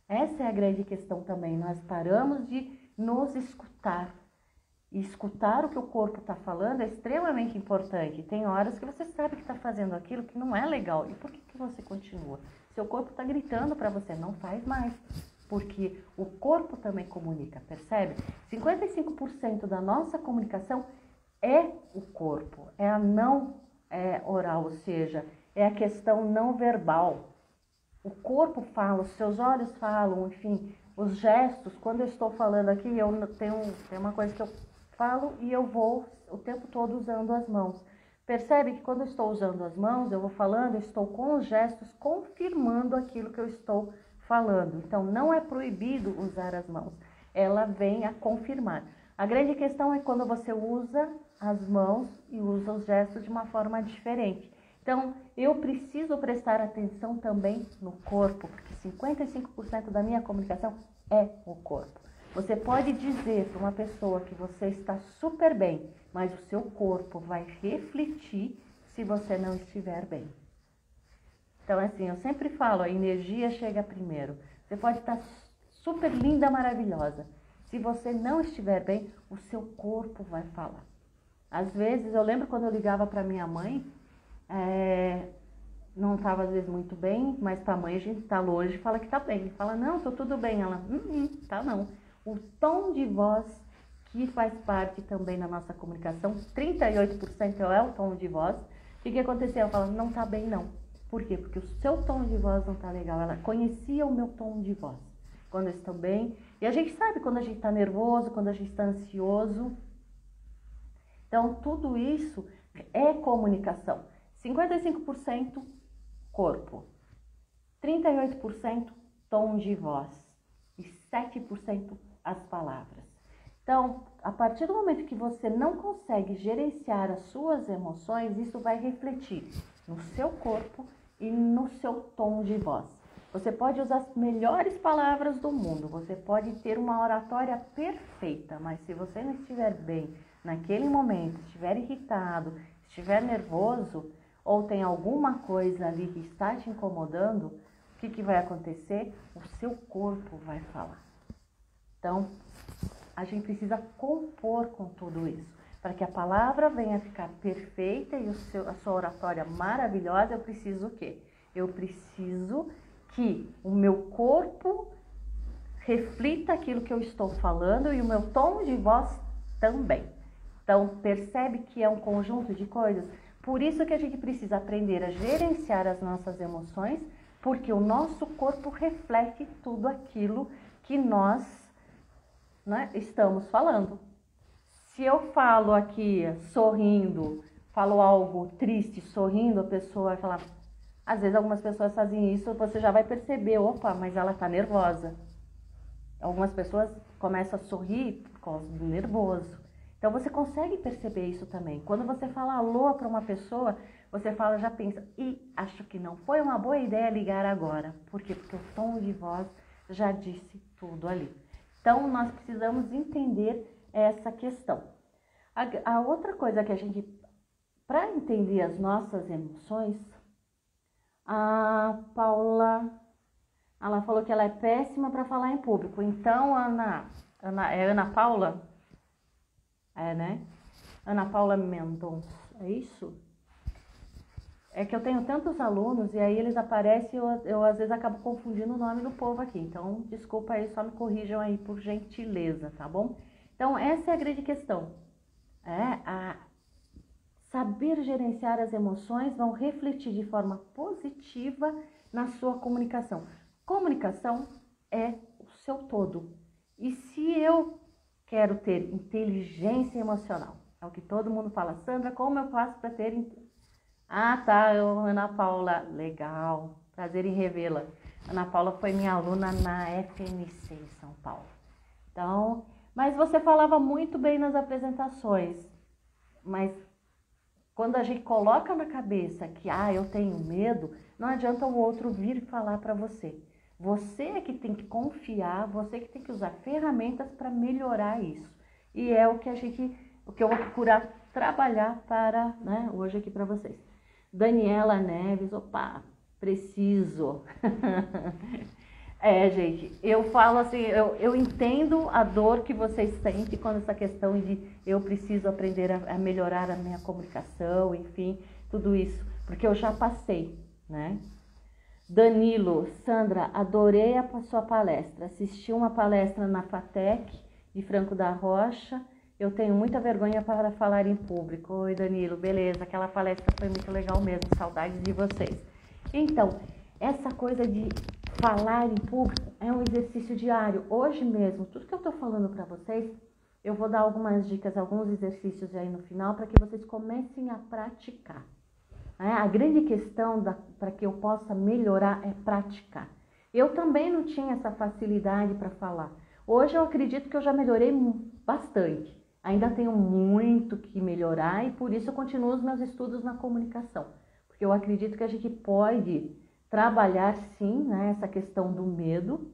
Essa é a grande questão também, nós paramos de nos escutar. E escutar o que o corpo está falando é extremamente importante. Tem horas que você sabe que está fazendo aquilo que não é legal. E por que você continua? Seu corpo está gritando para você, não faz mais. Porque o corpo também comunica, percebe? 55% da nossa comunicação é o corpo, é a não oral, ou seja, é a questão não verbal. O corpo fala, os seus olhos falam, enfim, os gestos. Quando eu estou falando aqui, eu tenho uma coisa que eu falo e eu vou o tempo todo usando as mãos. Percebe que quando eu estou usando as mãos, eu vou falando, eu estou com os gestos confirmando aquilo que eu estou falando. Então, não é proibido usar as mãos, ela vem a confirmar. A grande questão é quando você usa as mãos e usa os gestos de uma forma diferente. Então, eu preciso prestar atenção também no corpo, porque 55% da minha comunicação é o corpo. Você pode dizer para uma pessoa que você está super bem, mas o seu corpo vai refletir se você não estiver bem. Então, assim, eu sempre falo, a energia chega primeiro. Você pode estar super linda, maravilhosa. Se você não estiver bem, o seu corpo vai falar. Às vezes, eu lembro quando eu ligava para minha mãe, não estava às vezes muito bem, mas para a mãe a gente está longe e fala que está bem. Fala, não, estou tudo bem. Ela, tá não. O tom de voz que faz parte também na nossa comunicação, 38% é o tom de voz. O que aconteceu? Ela fala, não está bem não. Por quê? Porque o seu tom de voz não está legal. Ela conhecia o meu tom de voz. Quando eu estou bem. E a gente sabe quando a gente está nervoso, quando a gente está ansioso. Então, tudo isso é comunicação. 55% corpo, 38% tom de voz e 7% as palavras. Então, a partir do momento que você não consegue gerenciar as suas emoções, isso vai refletir no seu corpo e no seu tom de voz. Você pode usar as melhores palavras do mundo, você pode ter uma oratória perfeita, mas se você não estiver bem naquele momento, estiver irritado, estiver nervoso, ou tem alguma coisa ali que está te incomodando, o que vai acontecer? O seu corpo vai falar. Então, a gente precisa compor com tudo isso. Para que a palavra venha a ficar perfeita e a sua oratória maravilhosa, eu preciso o quê? Eu preciso que o meu corpo reflita aquilo que eu estou falando e o meu tom de voz também. Então, percebe que é um conjunto de coisas? Por isso que a gente precisa aprender a gerenciar as nossas emoções, porque o nosso corpo reflete tudo aquilo que nós, né, estamos falando. Se eu falo aqui sorrindo, falo algo triste, sorrindo, a pessoa vai falar... Às vezes algumas pessoas fazem isso, você já vai perceber, opa, mas ela está nervosa. Algumas pessoas começam a sorrir por causa do nervoso. Então, você consegue perceber isso também. Quando você fala alô para uma pessoa, você fala, já pensa, acho que não foi uma boa ideia ligar agora. Por quê? Porque o tom de voz já disse tudo ali. Então, nós precisamos entender essa questão. A outra coisa que a gente, para entender as nossas emoções, a Paula, ela falou que ela é péssima para falar em público. Então, Ana Paula? Né? Ana Paula Mendonça, é isso? É que eu tenho tantos alunos e aí eles aparecem e eu às vezes acabo confundindo o nome do povo aqui. Então, desculpa aí, só me corrijam aí por gentileza, tá bom? Então, essa é a grande questão. Saber gerenciar as emoções vão refletir de forma positiva na sua comunicação. Comunicação é o seu todo. E se eu quero ter inteligência emocional, é o que todo mundo fala, Sandra, como eu faço para ter... Ana Paula, legal, prazer em revê-la. Ana Paula foi minha aluna na FMC em São Paulo. Então, mas você falava muito bem nas apresentações, mas quando a gente coloca na cabeça que, eu tenho medo, não adianta o outro vir falar para você. Você é que tem que confiar, você que tem que usar ferramentas para melhorar isso. E é o que eu vou procurar trabalhar para, né, hoje aqui para vocês. Daniela Neves, opa, preciso. Gente, eu falo assim, eu entendo a dor que vocês sentem quando essa questão de eu preciso aprender a melhorar a minha comunicação, enfim, tudo isso, porque eu já passei, né? Danilo, Sandra, adorei a sua palestra, assisti uma palestra na FATEC de Franco da Rocha, eu tenho muita vergonha para falar em público. Oi, Danilo, beleza, aquela palestra foi muito legal mesmo, saudades de vocês. Então, essa coisa de falar em público é um exercício diário. Hoje mesmo, tudo que eu estou falando para vocês, eu vou dar algumas dicas, alguns exercícios aí no final para que vocês comecem a praticar. A grande questão para que eu possa melhorar é praticar. Eu também não tinha essa facilidade para falar. Hoje eu acredito que eu já melhorei bastante. Ainda tenho muito que melhorar e por isso eu continuo os meus estudos na comunicação. Porque eu acredito que a gente pode trabalhar sim, né, essa questão do medo.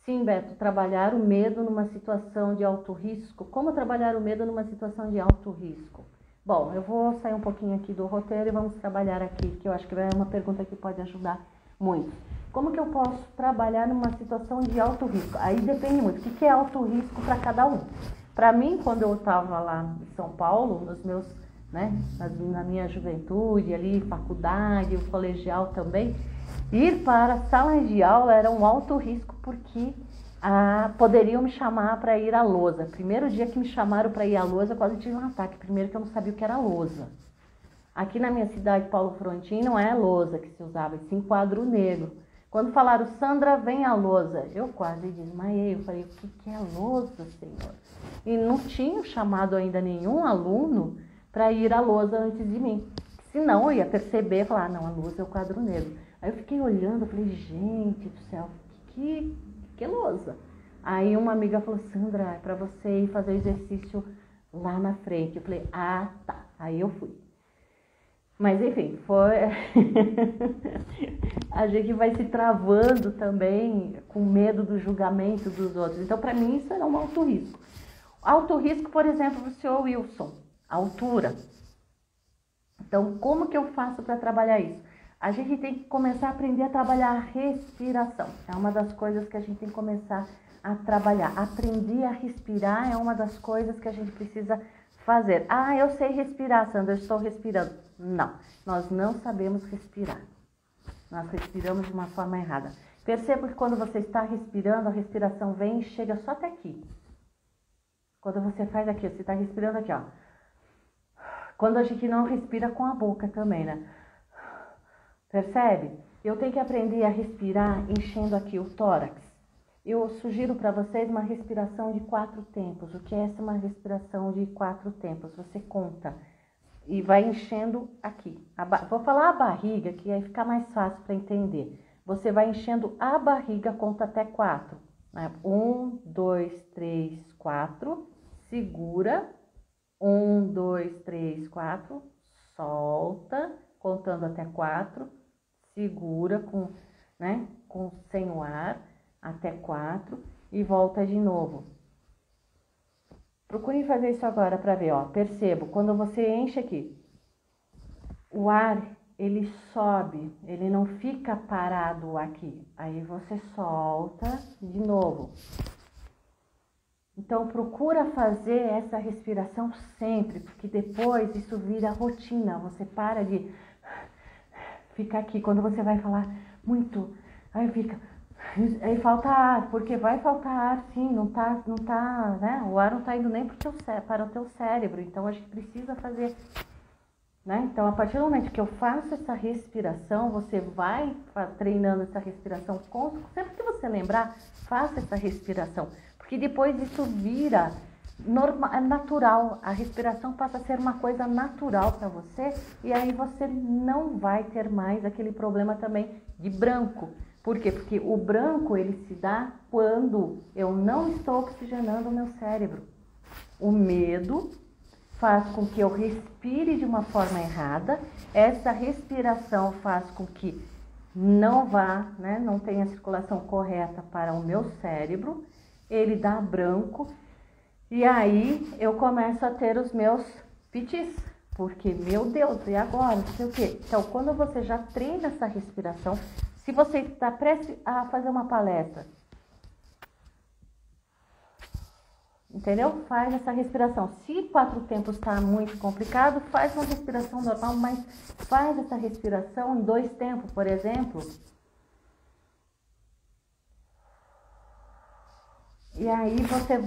Sim, Beto, trabalhar o medo numa situação de alto risco. Como trabalhar o medo numa situação de alto risco? Bom, eu vou sair um pouquinho aqui do roteiro e vamos trabalhar aqui, que eu acho que é uma pergunta que pode ajudar muito. Como que eu posso trabalhar numa situação de alto risco? Aí depende muito. O que é alto risco para cada um? Para mim, quando eu estava lá em São Paulo, nos meus, né, na minha juventude, ali, faculdade, o colegial também, ir para a sala de aula era um alto risco porque poderiam me chamar para ir à lousa. Primeiro dia que me chamaram para ir à lousa, eu quase tive um ataque. Primeiro que eu não sabia o que era lousa. Aqui na minha cidade, Paulo Frontin, não é lousa que se usava, sim quadro negro. Quando falaram, Sandra, vem à lousa, eu quase desmaiei. Eu falei, o que é lousa, senhor? E não tinha chamado ainda nenhum aluno para ir à lousa antes de mim. Senão eu ia perceber e falar, não, a lousa é o quadro negro. Aí eu fiquei olhando, eu falei, gente do céu, que lousa. Aí uma amiga falou, Sandra, é para você ir fazer exercício lá na frente. Eu falei, tá. Aí eu fui. Mas enfim, foi... a gente vai se travando também com medo do julgamento dos outros. Então, para mim, isso era um alto risco. Alto risco, por exemplo, do senhor Wilson, altura. Então, como que eu faço para trabalhar isso? A gente tem que começar a aprender a trabalhar a respiração. É uma das coisas que a gente tem que começar a trabalhar. Aprender a respirar é uma das coisas que a gente precisa fazer. Eu sei respirar, Sandra, eu estou respirando. Não, nós não sabemos respirar. Nós respiramos de uma forma errada. Perceba que quando você está respirando, a respiração vem e chega só até aqui. Quando você faz aqui, você está respirando aqui, ó. Quando a gente não respira com a boca também, né? Percebe? Eu tenho que aprender a respirar enchendo aqui o tórax. Eu sugiro para vocês uma respiração de 4 tempos. O que é essa uma respiração de 4 tempos? Você conta e vai enchendo aqui. Vou falar a barriga, que aí fica mais fácil para entender. Você vai enchendo a barriga, conta até 4. 1, 2, 3, 4. Segura. 1, 2, 3, 4. Solta, contando até 4. Segura sem o ar até 4 e volta de novo. Procure fazer isso agora para ver, ó. Percebo, quando você enche aqui, o ar, ele sobe, ele não fica parado aqui. Aí você solta de novo. Então, procura fazer essa respiração sempre, porque depois isso vira rotina. Você para de ficar aqui. Quando você vai falar muito, aí falta ar, porque vai faltar ar, sim, não tá, né? O ar não tá indo nem para o teu cérebro, então a gente precisa fazer, né? Então, a partir do momento que eu faço essa respiração, você vai treinando essa respiração, sempre que você lembrar, faça essa respiração, porque depois isso vira natural, a respiração passa a ser uma coisa natural para você, e aí você não vai ter mais aquele problema também de branco. Por quê? Porque o branco, ele se dá quando eu não estou oxigenando o meu cérebro. O medo faz com que eu respire de uma forma errada. Essa respiração faz com que não tenha circulação correta para o meu cérebro. Ele dá branco. E aí eu começo a ter os meus pitis, porque, meu Deus, e agora? Não sei o quê. Então, quando você já treina essa respiração, se você está prestes a fazer uma palestra, entendeu? Faz essa respiração. Se 4 tempos está muito complicado, faz uma respiração normal, mas faz essa respiração em 2 tempos, por exemplo. E aí você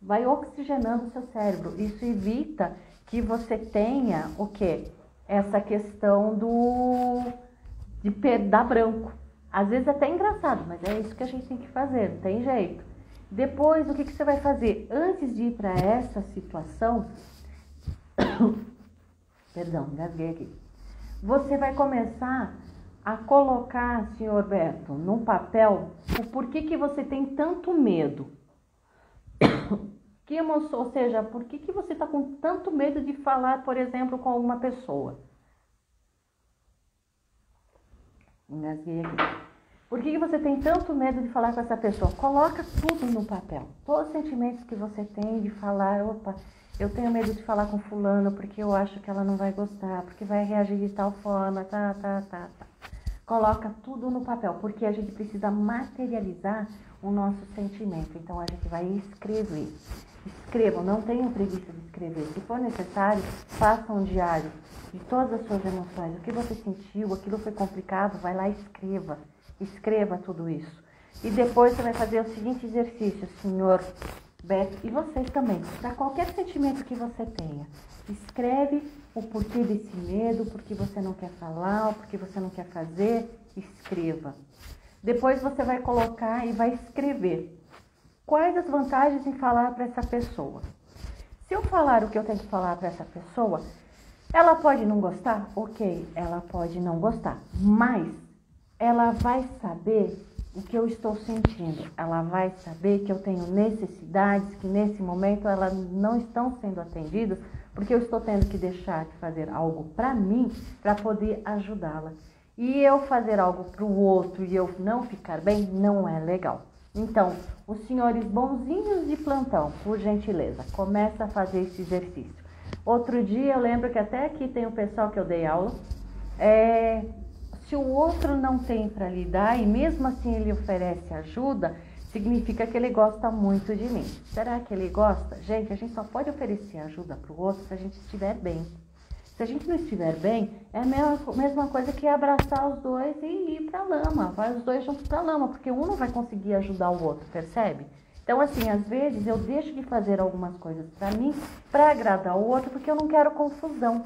vai oxigenando o seu cérebro. Isso evita que você tenha o quê? Essa questão de dar branco. Às vezes é até engraçado, mas é isso que a gente tem que fazer, não tem jeito. Depois, o que você vai fazer? Antes de ir para essa situação, perdão, engasguei aqui. Você vai começar a colocar, senhor Beto, num papel o porquê que você tem tanto medo. Que emoção, ou seja, por que você está com tanto medo de falar, por exemplo, com alguma pessoa? Engasguei aqui. Por que você tem tanto medo de falar com essa pessoa? Coloca tudo no papel. Todos os sentimentos que você tem de falar, opa, eu tenho medo de falar com fulano porque eu acho que ela não vai gostar, porque vai reagir de tal forma, tá. Coloca tudo no papel, porque a gente precisa materializar o nosso sentimento. Então, a gente vai escrever. Escrevam, não tenham preguiça de escrever. Se for necessário, faça um diário de todas as suas emoções. O que você sentiu, aquilo foi complicado, vai lá e escreva. Escreva tudo isso. E depois você vai fazer o seguinte exercício, senhor Beto, e vocês também, para qualquer sentimento que você tenha. Escreve o porquê desse medo, porque você não quer falar, porque você não quer fazer, escreva. Depois você vai colocar e vai escrever quais as vantagens em falar para essa pessoa. Se eu falar o que eu tenho que falar para essa pessoa, ela pode não gostar? Ok, ela pode não gostar, mas ela vai saber o que eu estou sentindo. Ela vai saber que eu tenho necessidades que nesse momento elas não estão sendo atendidas, porque eu estou tendo que deixar de fazer algo para mim para poder ajudá-la. E eu fazer algo para o outro e eu não ficar bem não é legal. Então, os senhores bonzinhos de plantão, por gentileza, começa a fazer esse exercício. Outro dia eu lembro que até aqui tem o pessoal que eu dei aula, se o outro não tem para lhe dar e mesmo assim ele oferece ajuda, significa que ele gosta muito de mim. Será que ele gosta? Gente, a gente só pode oferecer ajuda para o outro se a gente estiver bem. Se a gente não estiver bem, é a mesma coisa que abraçar os dois e ir para a lama. Vai os dois juntos para a lama, porque um não vai conseguir ajudar o outro, percebe? Então, assim, às vezes eu deixo de fazer algumas coisas para mim, para agradar o outro, porque eu não quero confusão.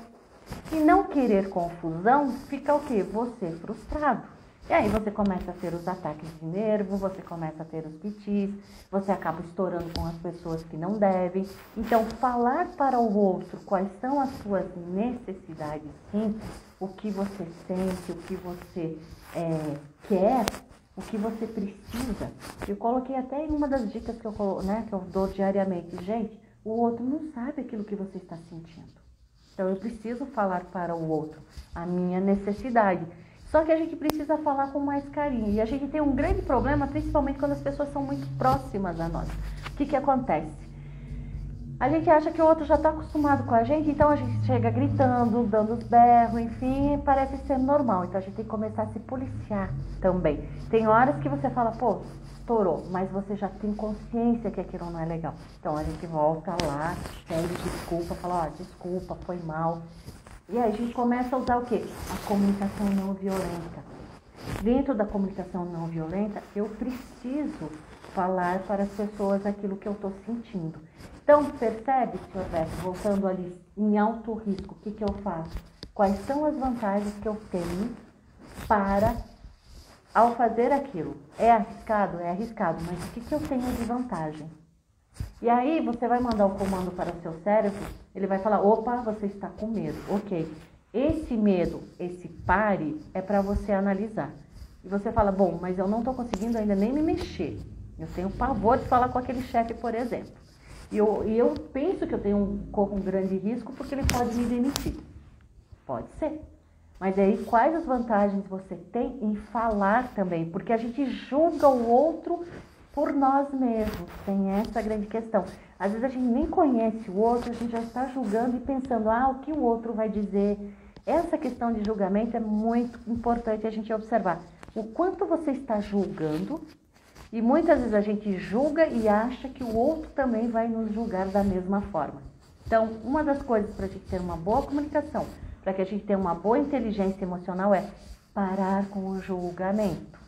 E não querer confusão fica o quê? Você frustrado. E aí você começa a ter os ataques de nervo, você começa a ter os pitis, você acaba estourando com as pessoas que não devem. Então, falar para o outro quais são as suas necessidades, sim, o que você sente, o que você quer, o que você precisa. Eu coloquei até em uma das dicas que eu dou diariamente. Gente, o outro não sabe aquilo que você está sentindo. Então, eu preciso falar para o outro a minha necessidade. Só que a gente precisa falar com mais carinho. E a gente tem um grande problema, principalmente quando as pessoas são muito próximas a nós. O que acontece? A gente acha que o outro já está acostumado com a gente, então a gente chega gritando, dando os berros, enfim, parece ser normal. Então, a gente tem que começar a se policiar também. Tem horas que você fala, pô, estourou, mas você já tem consciência que aquilo não é legal. Então, a gente volta lá, pede desculpa, fala, desculpa, foi mal. E aí a gente começa a usar o quê? A comunicação não violenta. Dentro da comunicação não violenta, eu preciso falar para as pessoas aquilo que eu estou sentindo. Então, percebe, senhor Beto, voltando ali em alto risco, o que eu faço? Quais são as vantagens que eu tenho para, ao fazer aquilo? É arriscado? É arriscado, mas o que eu tenho de vantagem? E aí você vai mandar o comando para o seu cérebro, ele vai falar, opa, você está com medo. Ok, esse medo, esse pare, é para você analisar. E você fala, bom, mas eu não estou conseguindo ainda nem me mexer. Eu tenho pavor de falar com aquele chefe, por exemplo. E eu penso que eu tenho um grande risco porque ele pode me demitir. Pode ser. Mas aí, quais as vantagens você tem em falar também? Porque a gente julga o outro por nós mesmos. Tem essa grande questão. Às vezes a gente nem conhece o outro, a gente já está julgando e pensando, o que o outro vai dizer. Essa questão de julgamento é muito importante a gente observar. O quanto você está julgando, e muitas vezes a gente julga e acha que o outro também vai nos julgar da mesma forma. Então, uma das coisas para a gente ter uma boa comunicação, para que a gente tenha uma boa inteligência emocional é parar com o julgamento.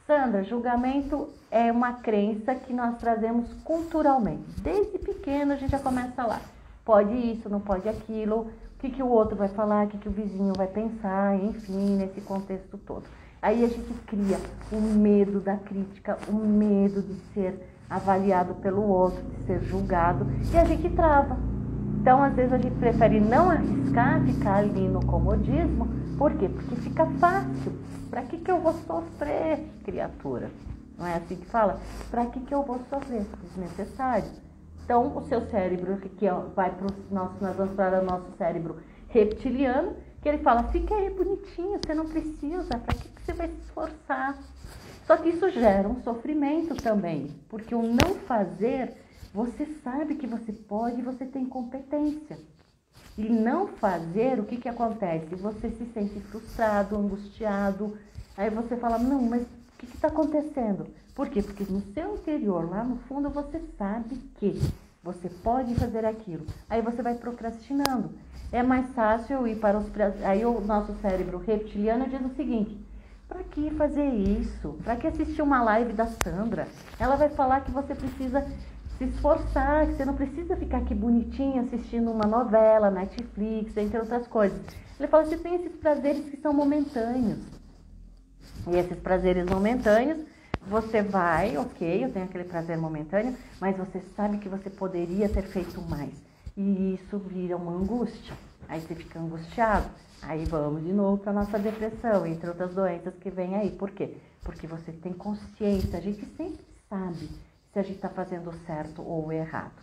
Sandra, julgamento é uma crença que nós trazemos culturalmente. Desde pequeno a gente já começa lá. Pode isso, não pode aquilo, o que o outro vai falar, o que o vizinho vai pensar, enfim, nesse contexto todo. Aí a gente cria o medo da crítica, o medo de ser avaliado pelo outro, de ser julgado, e a gente trava. Então, às vezes, a gente prefere não arriscar, ficar ali no comodismo. Por quê? Porque fica fácil. Para que eu vou sofrer, criatura? Não é assim que fala? Para que eu vou sofrer? Desnecessário. Então, o seu cérebro, que vai para nós vamos para o nosso cérebro reptiliano, que ele fala, fica aí bonitinho, você não precisa, para que você vai se esforçar? Só que isso gera um sofrimento também, porque o não fazer, você sabe que você pode e você tem competência. E não fazer, o que acontece? Você se sente frustrado, angustiado, aí você fala, não, mas o que está acontecendo? Por quê? Porque no seu interior, lá no fundo, você sabe que você pode fazer aquilo. Aí você vai procrastinando. É mais fácil ir para os... Aí o nosso cérebro reptiliano diz o seguinte, para que fazer isso? Para que assistir uma live da Sandra? Ela vai falar que você precisa se esforçar, que você não precisa ficar aqui bonitinha assistindo uma novela, Netflix, entre outras coisas. Ele fala, você tem esses prazeres que são momentâneos. E esses prazeres momentâneos, você vai, ok, eu tenho aquele prazer momentâneo, mas você sabe que você poderia ter feito mais. E isso vira uma angústia. Aí você fica angustiado. Aí vamos de novo para a nossa depressão, entre outras doenças que vem aí. Por quê? Porque você tem consciência. A gente sempre sabe se a gente está fazendo certo ou errado.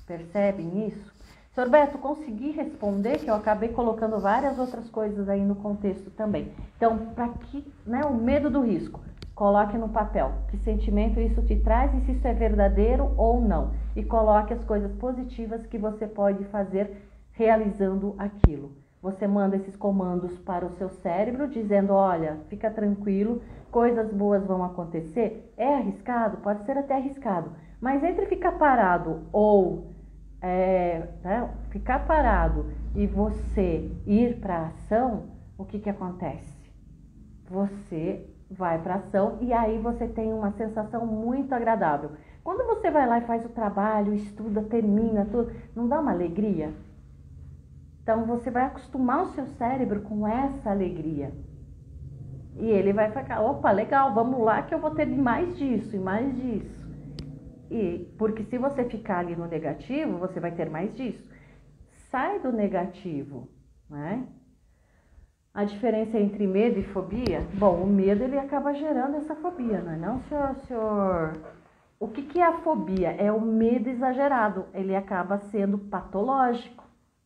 Percebem isso? Sr. Beto, consegui responder, que eu acabei colocando várias outras coisas aí no contexto também. Então, para que, o medo do risco, coloque no papel que sentimento isso te traz e se isso é verdadeiro ou não. E coloque as coisas positivas que você pode fazer realizando aquilo. Você manda esses comandos para o seu cérebro, dizendo, olha, fica tranquilo, coisas boas vão acontecer. É arriscado? Pode ser até arriscado. Mas entre ficar parado ou ficar parado e você ir para a ação, o que acontece? Você vai para a ação e aí você tem uma sensação muito agradável. Quando você vai lá e faz o trabalho, estuda, termina, tudo, não dá uma alegria? Então, você vai acostumar o seu cérebro com essa alegria. E ele vai ficar, opa, legal, vamos lá que eu vou ter mais disso e mais disso. Porque se você ficar ali no negativo, você vai ter mais disso. Sai do negativo, né? A diferença entre medo e fobia? Bom, o medo ele acaba gerando essa fobia, não é não, senhor? O que é a fobia? É o medo exagerado. Ele acaba sendo patológico.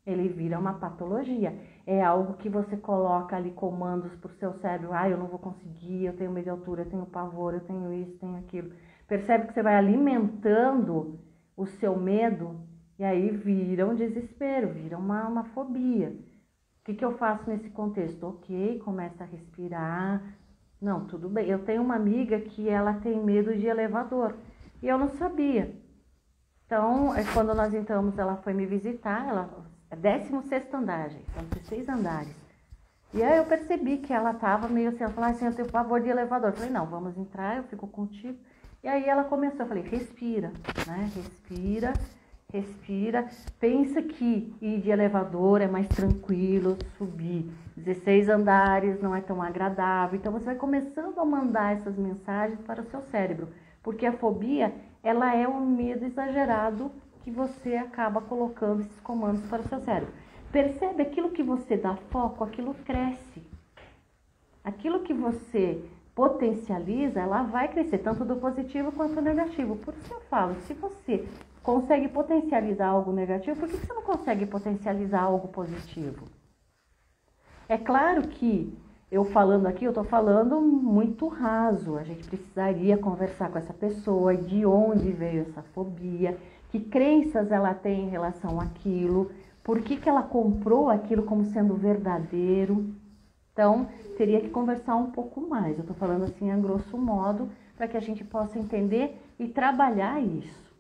Ele vira uma patologia. É algo que você coloca ali comandos para o seu cérebro. Eu não vou conseguir, eu tenho medo de altura, eu tenho pavor, eu tenho isso, tenho aquilo. Percebe que você vai alimentando o seu medo e aí vira um desespero, vira uma fobia. O que eu faço nesse contexto? Ok, começa a respirar. Não, tudo bem. Eu tenho uma amiga que ela tem medo de elevador e eu não sabia. Então, quando nós entramos, ela foi me visitar, ela... É 16º andar, gente, são 16 andares. E aí eu percebi que ela estava meio assim, ela falou assim, eu tenho pavor de elevador. Eu falei, não, vamos entrar, eu fico contigo. E aí ela começou, eu falei, respira, né? Respira, respira. Pensa que ir de elevador é mais tranquilo, subir 16 andares não é tão agradável. Então você vai começando a mandar essas mensagens para o seu cérebro. Porque a fobia, ela é um medo exagerado que você acaba colocando esses comandos para o seu cérebro. Percebe, aquilo que você dá foco, aquilo cresce. Aquilo que você potencializa, ela vai crescer, tanto do positivo quanto do negativo. Por isso eu falo, se você consegue potencializar algo negativo, por que você não consegue potencializar algo positivo? É claro que eu falando aqui, eu estou falando muito raso. A gente precisaria conversar com essa pessoa, de onde veio essa fobia, que crenças ela tem em relação àquilo, por que ela comprou aquilo como sendo verdadeiro. Então, teria que conversar um pouco mais. Eu estou falando assim a grosso modo, para que a gente possa entender e trabalhar isso.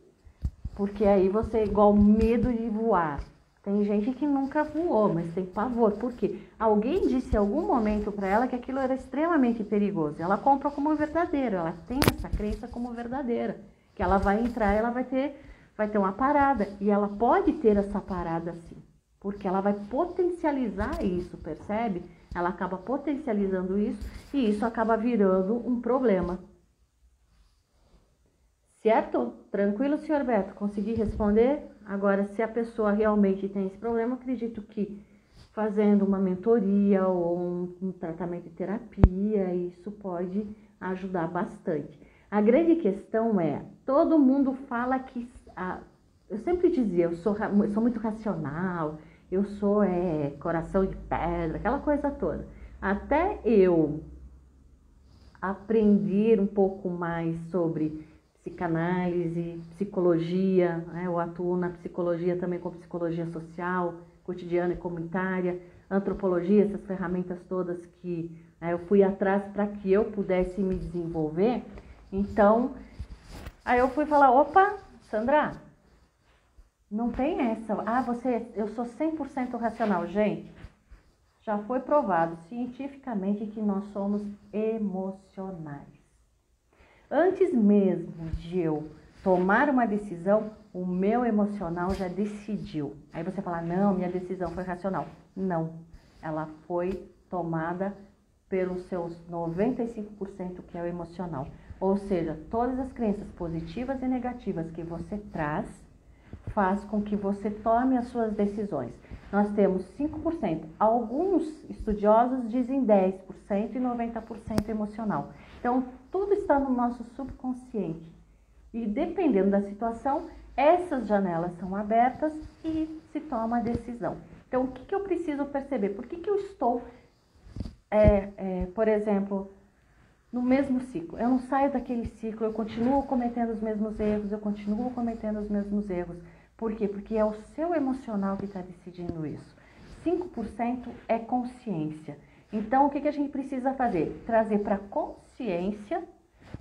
Porque aí você, igual medo de voar. Tem gente que nunca voou, mas tem pavor. Por quê? Alguém disse em algum momento para ela que aquilo era extremamente perigoso. Ela compra como verdadeiro, ela tem essa crença como verdadeira. Que ela vai entrar, ela vai ter uma parada. E ela pode ter essa parada sim. Porque ela vai potencializar isso, percebe? Ela acaba potencializando isso e isso acaba virando um problema. Certo? Tranquilo, senhor Beto? Consegui responder? Agora, se a pessoa realmente tem esse problema, acredito que fazendo uma mentoria ou um tratamento de terapia, isso pode ajudar bastante. A grande questão é, todo mundo fala que... eu sempre dizia, eu sou muito racional, eu sou coração de pedra, aquela coisa toda. Até eu aprender um pouco mais sobre psicanálise, psicologia, né? Eu atuo na psicologia também com psicologia social, cotidiana e comunitária, antropologia, essas ferramentas todas que eu fui atrás para que eu pudesse me desenvolver. Então, aí eu fui falar, opa, Sandra, não tem essa, eu sou 100% racional. Gente, já foi provado cientificamente que nós somos emocionais. Antes mesmo de eu tomar uma decisão, o meu emocional já decidiu. Aí você fala, não, minha decisão foi racional. Não, ela foi tomada pelos seus 95% que é o emocional. Ou seja, todas as crenças positivas e negativas que você traz, faz com que você tome as suas decisões. Nós temos 5%. Alguns estudiosos dizem 10% e 90% emocional. Então, tudo está no nosso subconsciente. E dependendo da situação, essas janelas são abertas e se toma a decisão. Então, o que eu preciso perceber? Por que eu estou, por exemplo, no mesmo ciclo? Eu não saio daquele ciclo, eu continuo cometendo os mesmos erros, Por quê? Porque é o seu emocional que está decidindo isso. 5% é consciência. Então, o que a gente precisa fazer? Trazer para a consciência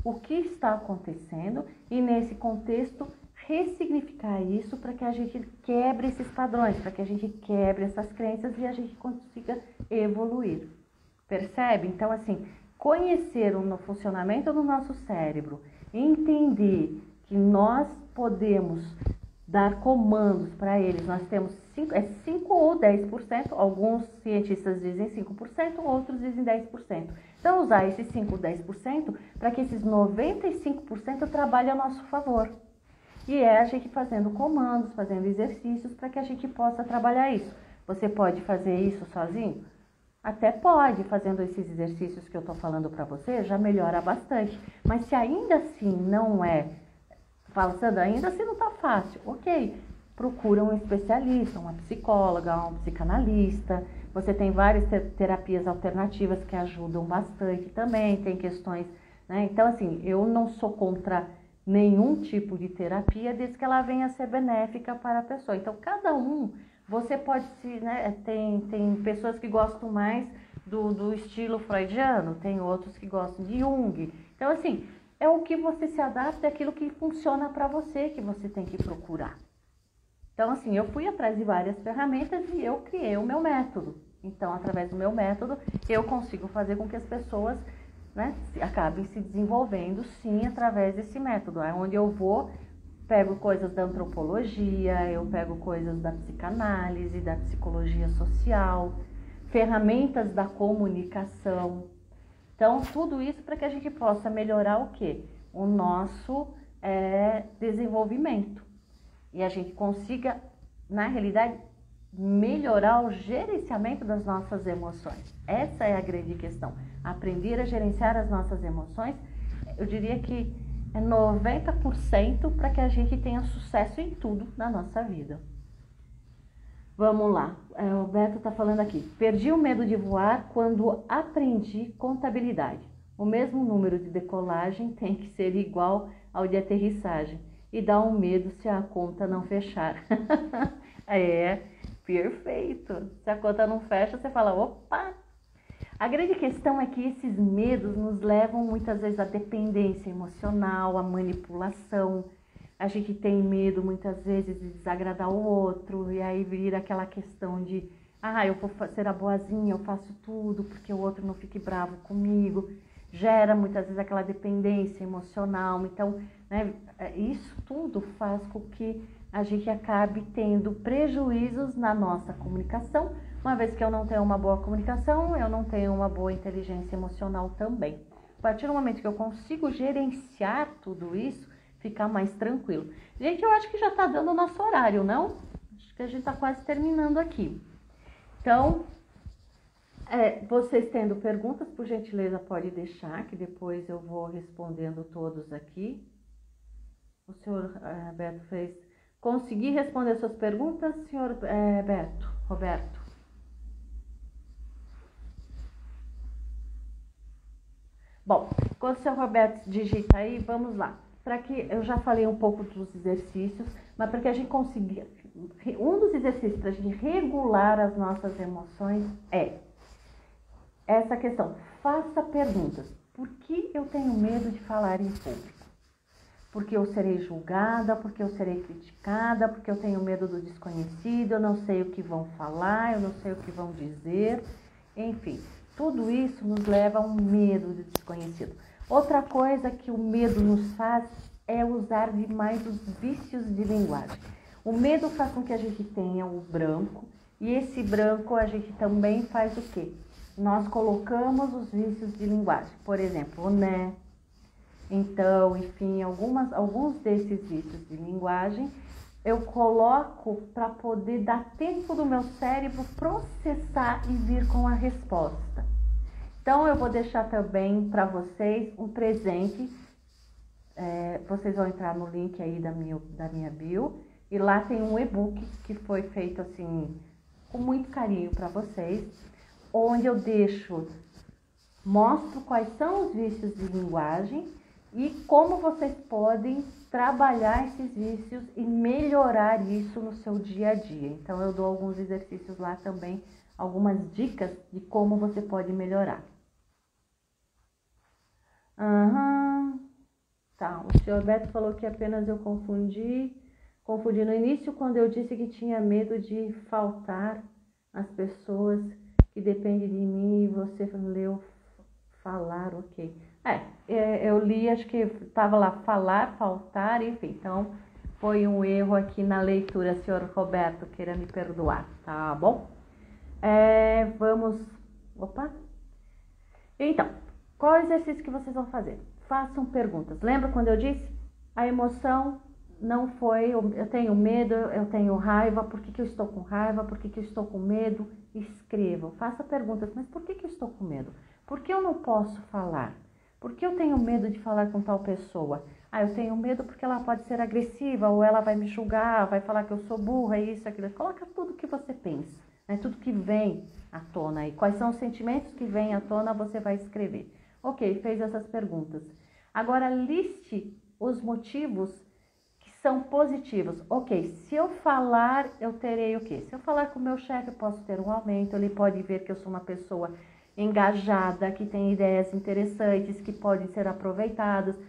o que está acontecendo e, nesse contexto, ressignificar isso para que a gente quebre esses padrões, para que a gente quebre essas crenças e a gente consiga evoluir. Percebe? Então, assim, conhecer o funcionamento do nosso cérebro, entender que nós podemos dar comandos para eles, nós temos 5 ou 10%, alguns cientistas dizem 5%, outros dizem 10%. Então, usar esses 5 ou 10% para que esses 95% trabalhem a nosso favor. E é a gente fazendo comandos, fazendo exercícios para que a gente possa trabalhar isso. Você pode fazer isso sozinho? Até pode, fazendo esses exercícios que eu estou falando para você, já melhora bastante. Mas se ainda assim não fala, Sandra, ainda assim não está fácil. Ok, procura um especialista, uma psicóloga, um psicanalista. Você tem várias terapias alternativas que ajudam bastante também, tem questões, né? Então, assim, eu não sou contra nenhum tipo de terapia, desde que ela venha a ser benéfica para a pessoa. Então, cada um, você pode se, né? Tem pessoas que gostam mais do estilo freudiano, tem outros que gostam de Jung. Então, assim, é o que você se adapta, é aquilo que funciona para você que você tem que procurar. Então, assim, eu fui atrás de várias ferramentas e eu criei o meu método. Então, através do meu método, eu consigo fazer com que as pessoas, né, acabem se desenvolvendo, sim, através desse método. É onde eu vou, pego coisas da antropologia, eu pego coisas da psicanálise, da psicologia social, ferramentas da comunicação. Então, tudo isso para que a gente possa melhorar o quê? O nosso desenvolvimento. E a gente consiga, na realidade, melhorar o gerenciamento das nossas emoções. Essa é a grande questão. Aprender a gerenciar as nossas emoções, eu diria que é 90% para que a gente tenha sucesso em tudo na nossa vida. Vamos lá, o Beto está falando aqui. Perdi o medo de voar quando aprendi contabilidade. O mesmo número de decolagem tem que ser igual ao de aterrissagem. E dá um medo se a conta não fechar. É, perfeito. Se a conta não fecha, você fala, opa! A grande questão é que esses medos nos levam muitas vezes à dependência emocional, à manipulação. A gente tem medo muitas vezes de desagradar o outro e aí vira aquela questão de eu vou ser a boazinha, eu faço tudo porque o outro não fique bravo comigo. Gera muitas vezes aquela dependência emocional. Então, né, isso tudo faz com que a gente acabe tendo prejuízos na nossa comunicação. Uma vez que eu não tenho uma boa comunicação, eu não tenho uma boa inteligência emocional também. A partir do momento que eu consigo gerenciar tudo isso, ficar mais tranquilo. Gente, eu acho que já está dando o nosso horário, não? Acho que a gente está quase terminando aqui. Então, vocês tendo perguntas, por gentileza, pode deixar, que depois eu vou respondendo todos aqui. O senhor Beto fez... Consegui responder suas perguntas, senhor Roberto? Bom, quando o senhor Roberto digita aí, vamos lá. Para que eu já falei um pouco dos exercícios, mas para que a gente consiga... Um dos exercícios para a gente regular as nossas emoções é essa questão. Faça perguntas. Por que eu tenho medo de falar em público? Porque eu serei julgada, porque eu serei criticada, porque eu tenho medo do desconhecido, eu não sei o que vão falar, eu não sei o que vão dizer, enfim, tudo isso nos leva a um medo do desconhecido. Outra coisa que o medo nos faz é usar demais os vícios de linguagem. O medo faz com que a gente tenha o branco, e esse branco a gente também faz o quê? Nós colocamos os vícios de linguagem, por exemplo, o né. Então, enfim, alguns desses vícios de linguagem eu coloco para poder dar tempo do meu cérebro processar e vir com a resposta. Então, eu vou deixar também para vocês um presente. Vocês vão entrar no link aí da minha bio e lá tem um e-book que foi feito assim com muito carinho para vocês, onde eu mostro quais são os vícios de linguagem e como vocês podem trabalhar esses vícios e melhorar isso no seu dia a dia. Então, eu dou alguns exercícios lá também, algumas dicas de como você pode melhorar. Tá, o senhor Beto falou que apenas eu confundi no início quando eu disse que tinha medo de faltar as pessoas que dependem de mim e você leu falar, ok. Eu li, acho que estava lá falar, faltar, enfim, então foi um erro aqui na leitura, senhor Roberto, queira me perdoar, tá bom? Então, qual é o exercício que vocês vão fazer? Façam perguntas. Lembra quando eu disse? A emoção não foi, eu tenho medo, eu tenho raiva, por que eu estou com raiva, por que eu estou com medo? Escrevam, faça perguntas, mas por que eu estou com medo? Por que eu não posso falar? Por que eu tenho medo de falar com tal pessoa? Eu tenho medo porque ela pode ser agressiva, ou ela vai me julgar, vai falar que eu sou burra, isso, aquilo. Coloca tudo que você pensa, né? Tudo que vem à tona aí. Quais são os sentimentos que vêm à tona, você vai escrever. Ok, fez essas perguntas. Agora, liste os motivos que são positivos. Ok, se eu falar, eu terei o quê? Se eu falar com o meu chefe, eu posso ter um aumento, ele pode ver que eu sou uma pessoa engajada, que tem ideias interessantes, que podem ser aproveitadas,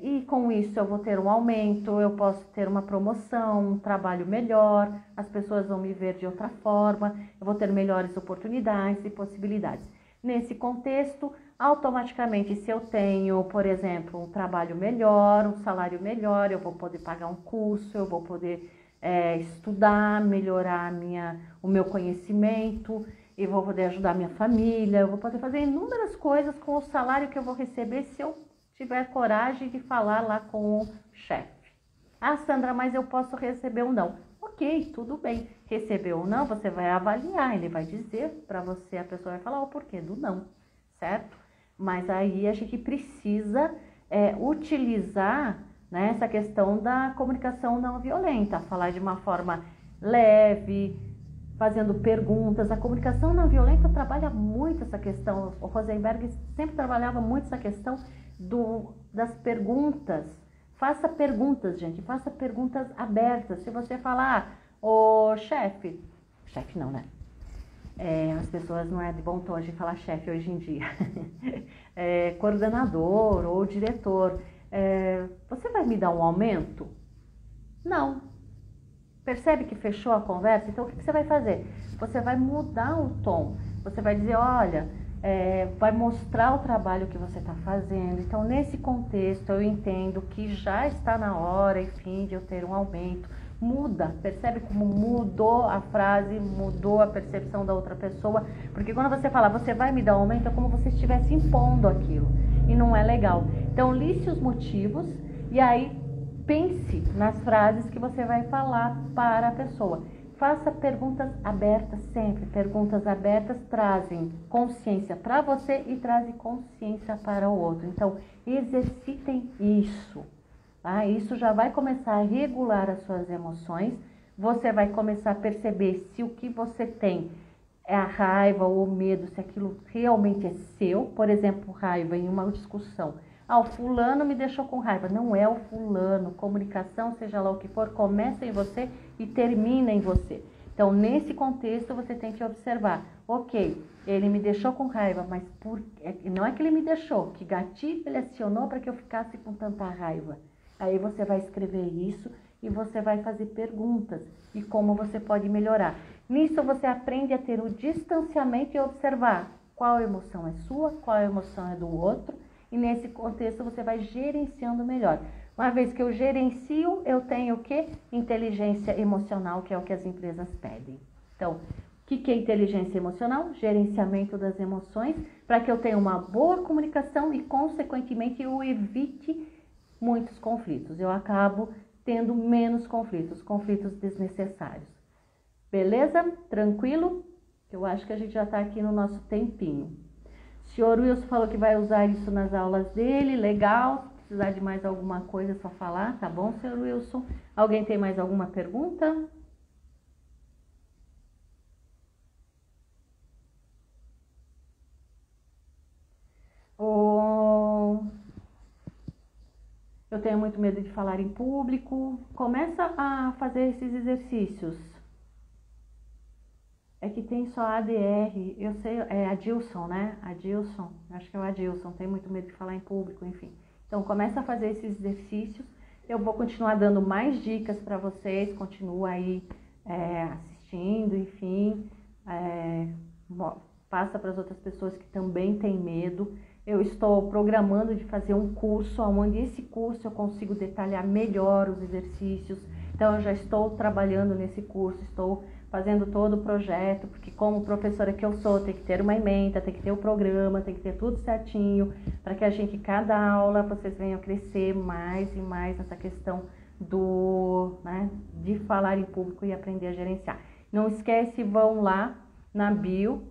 e com isso eu vou ter um aumento, eu posso ter uma promoção, um trabalho melhor, as pessoas vão me ver de outra forma, eu vou ter melhores oportunidades e possibilidades. Nesse contexto, automaticamente, se eu tenho, por exemplo, um trabalho melhor, um salário melhor, eu vou poder pagar um curso, eu vou poder estudar, melhorar o meu conhecimento, eu vou poder ajudar minha família, eu vou poder fazer inúmeras coisas com o salário que eu vou receber se eu tiver coragem de falar lá com o chefe. Sandra, mas eu posso receber ou não. Ok, tudo bem. Receber ou não, você vai avaliar, ele vai dizer para você, a pessoa vai falar o porquê do não, certo? Mas aí a gente precisa utilizar, né, essa questão da comunicação não violenta, falar de uma forma leve, fazendo perguntas. A comunicação não violenta trabalha muito essa questão. O Rosenberg sempre trabalhava muito essa questão das perguntas. Faça perguntas, gente. Faça perguntas abertas. Se você falar, ô chefe não, né? As pessoas não é de bom tom de falar chefe hoje em dia. Coordenador ou diretor. Você vai me dar um aumento? Não. Percebe que fechou a conversa? Então o que você vai fazer? Você vai mudar o tom. Você vai dizer, olha, vai mostrar o trabalho que você está fazendo. Então nesse contexto eu entendo que já está na hora, enfim, de eu ter um aumento. Muda, percebe como mudou a frase, mudou a percepção da outra pessoa. Porque quando você fala, você vai me dar um aumento, é como se você estivesse impondo aquilo. E não é legal. Então liste os motivos e aí pense nas frases que você vai falar para a pessoa. Faça perguntas abertas sempre. Perguntas abertas trazem consciência para você e trazem consciência para o outro. Então, exercitem isso. Tá? Isso já vai começar a regular as suas emoções. Você vai começar a perceber se o que você tem é a raiva ou o medo, se aquilo realmente é seu. Por exemplo, raiva em uma discussão. O fulano me deixou com raiva. Não é o fulano. Comunicação, seja lá o que for, começa em você e termina em você. Então, nesse contexto, você tem que observar. Ok, ele me deixou com raiva, mas não é que ele me deixou. Que gatilho ele acionou para que eu ficasse com tanta raiva? Aí você vai escrever isso e você vai fazer perguntas. E como você pode melhorar. Nisso, você aprende a ter o distanciamento e observar qual emoção é sua, qual emoção é do outro. E nesse contexto você vai gerenciando melhor. Uma vez que eu gerencio, eu tenho o quê? Inteligência emocional, que é o que as empresas pedem. Então, o que é inteligência emocional? Gerenciamento das emoções, para que eu tenha uma boa comunicação e, consequentemente, eu evite muitos conflitos. Eu acabo tendo menos conflitos desnecessários. Beleza? Tranquilo? Eu acho que a gente já está aqui no nosso tempinho. O senhor Wilson falou que vai usar isso nas aulas dele, legal. Se precisar de mais alguma coisa, é só falar, tá bom, senhor Wilson? Alguém tem mais alguma pergunta? Eu tenho muito medo de falar em público. Começa a fazer esses exercícios. É que tem só ADR, eu sei, é Adilson, né? Adilson, acho que é o Adilson, tem muito medo de falar em público, enfim. Então, começa a fazer esses exercícios. Eu vou continuar dando mais dicas para vocês, continua aí assistindo, enfim. Passa para as outras pessoas que também têm medo. Eu estou programando de fazer um curso, onde esse curso eu consigo detalhar melhor os exercícios. Então, eu já estou trabalhando nesse curso, estou fazendo todo o projeto, porque como professora que eu sou, tem que ter uma ementa, tem que ter o programa, tem que ter tudo certinho, para que a gente, cada aula, vocês venham crescer mais e mais nessa questão de falar em público e aprender a gerenciar. Não esquece, vão lá na bio,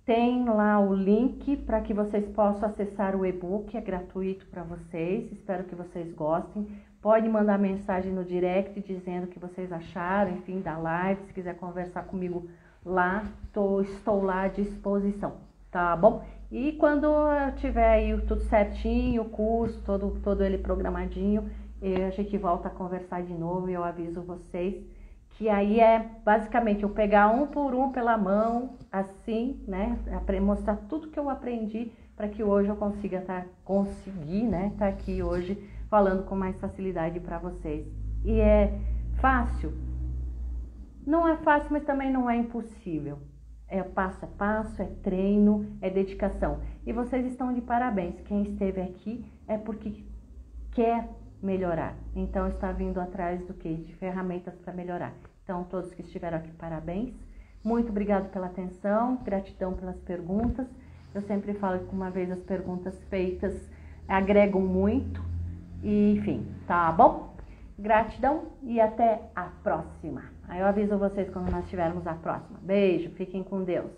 tem lá o link para que vocês possam acessar o e-book, é gratuito para vocês, espero que vocês gostem. Pode mandar mensagem no direct dizendo o que vocês acharam, enfim, da live. Se quiser conversar comigo lá, estou lá à disposição, tá bom? E quando eu tiver aí tudo certinho, o curso, todo ele programadinho, a gente volta a conversar de novo e eu aviso vocês. Que aí é basicamente eu pegar um por um pela mão, assim, né? Mostrar tudo que eu aprendi para que hoje eu consiga conseguir, né? Tá aqui hoje falando com mais facilidade para vocês. E é fácil? Não é fácil, mas também não é impossível. É passo a passo, é treino, é dedicação. E vocês estão de parabéns. Quem esteve aqui é porque quer melhorar. Então está vindo atrás do quê? De ferramentas para melhorar. Então todos que estiveram aqui, parabéns. Muito obrigado pela atenção, gratidão pelas perguntas. Eu sempre falo que uma vez as perguntas feitas agregam muito. E, enfim, tá bom? Gratidão e até a próxima. Aí eu aviso vocês quando nós tivermos a próxima. Beijo, fiquem com Deus.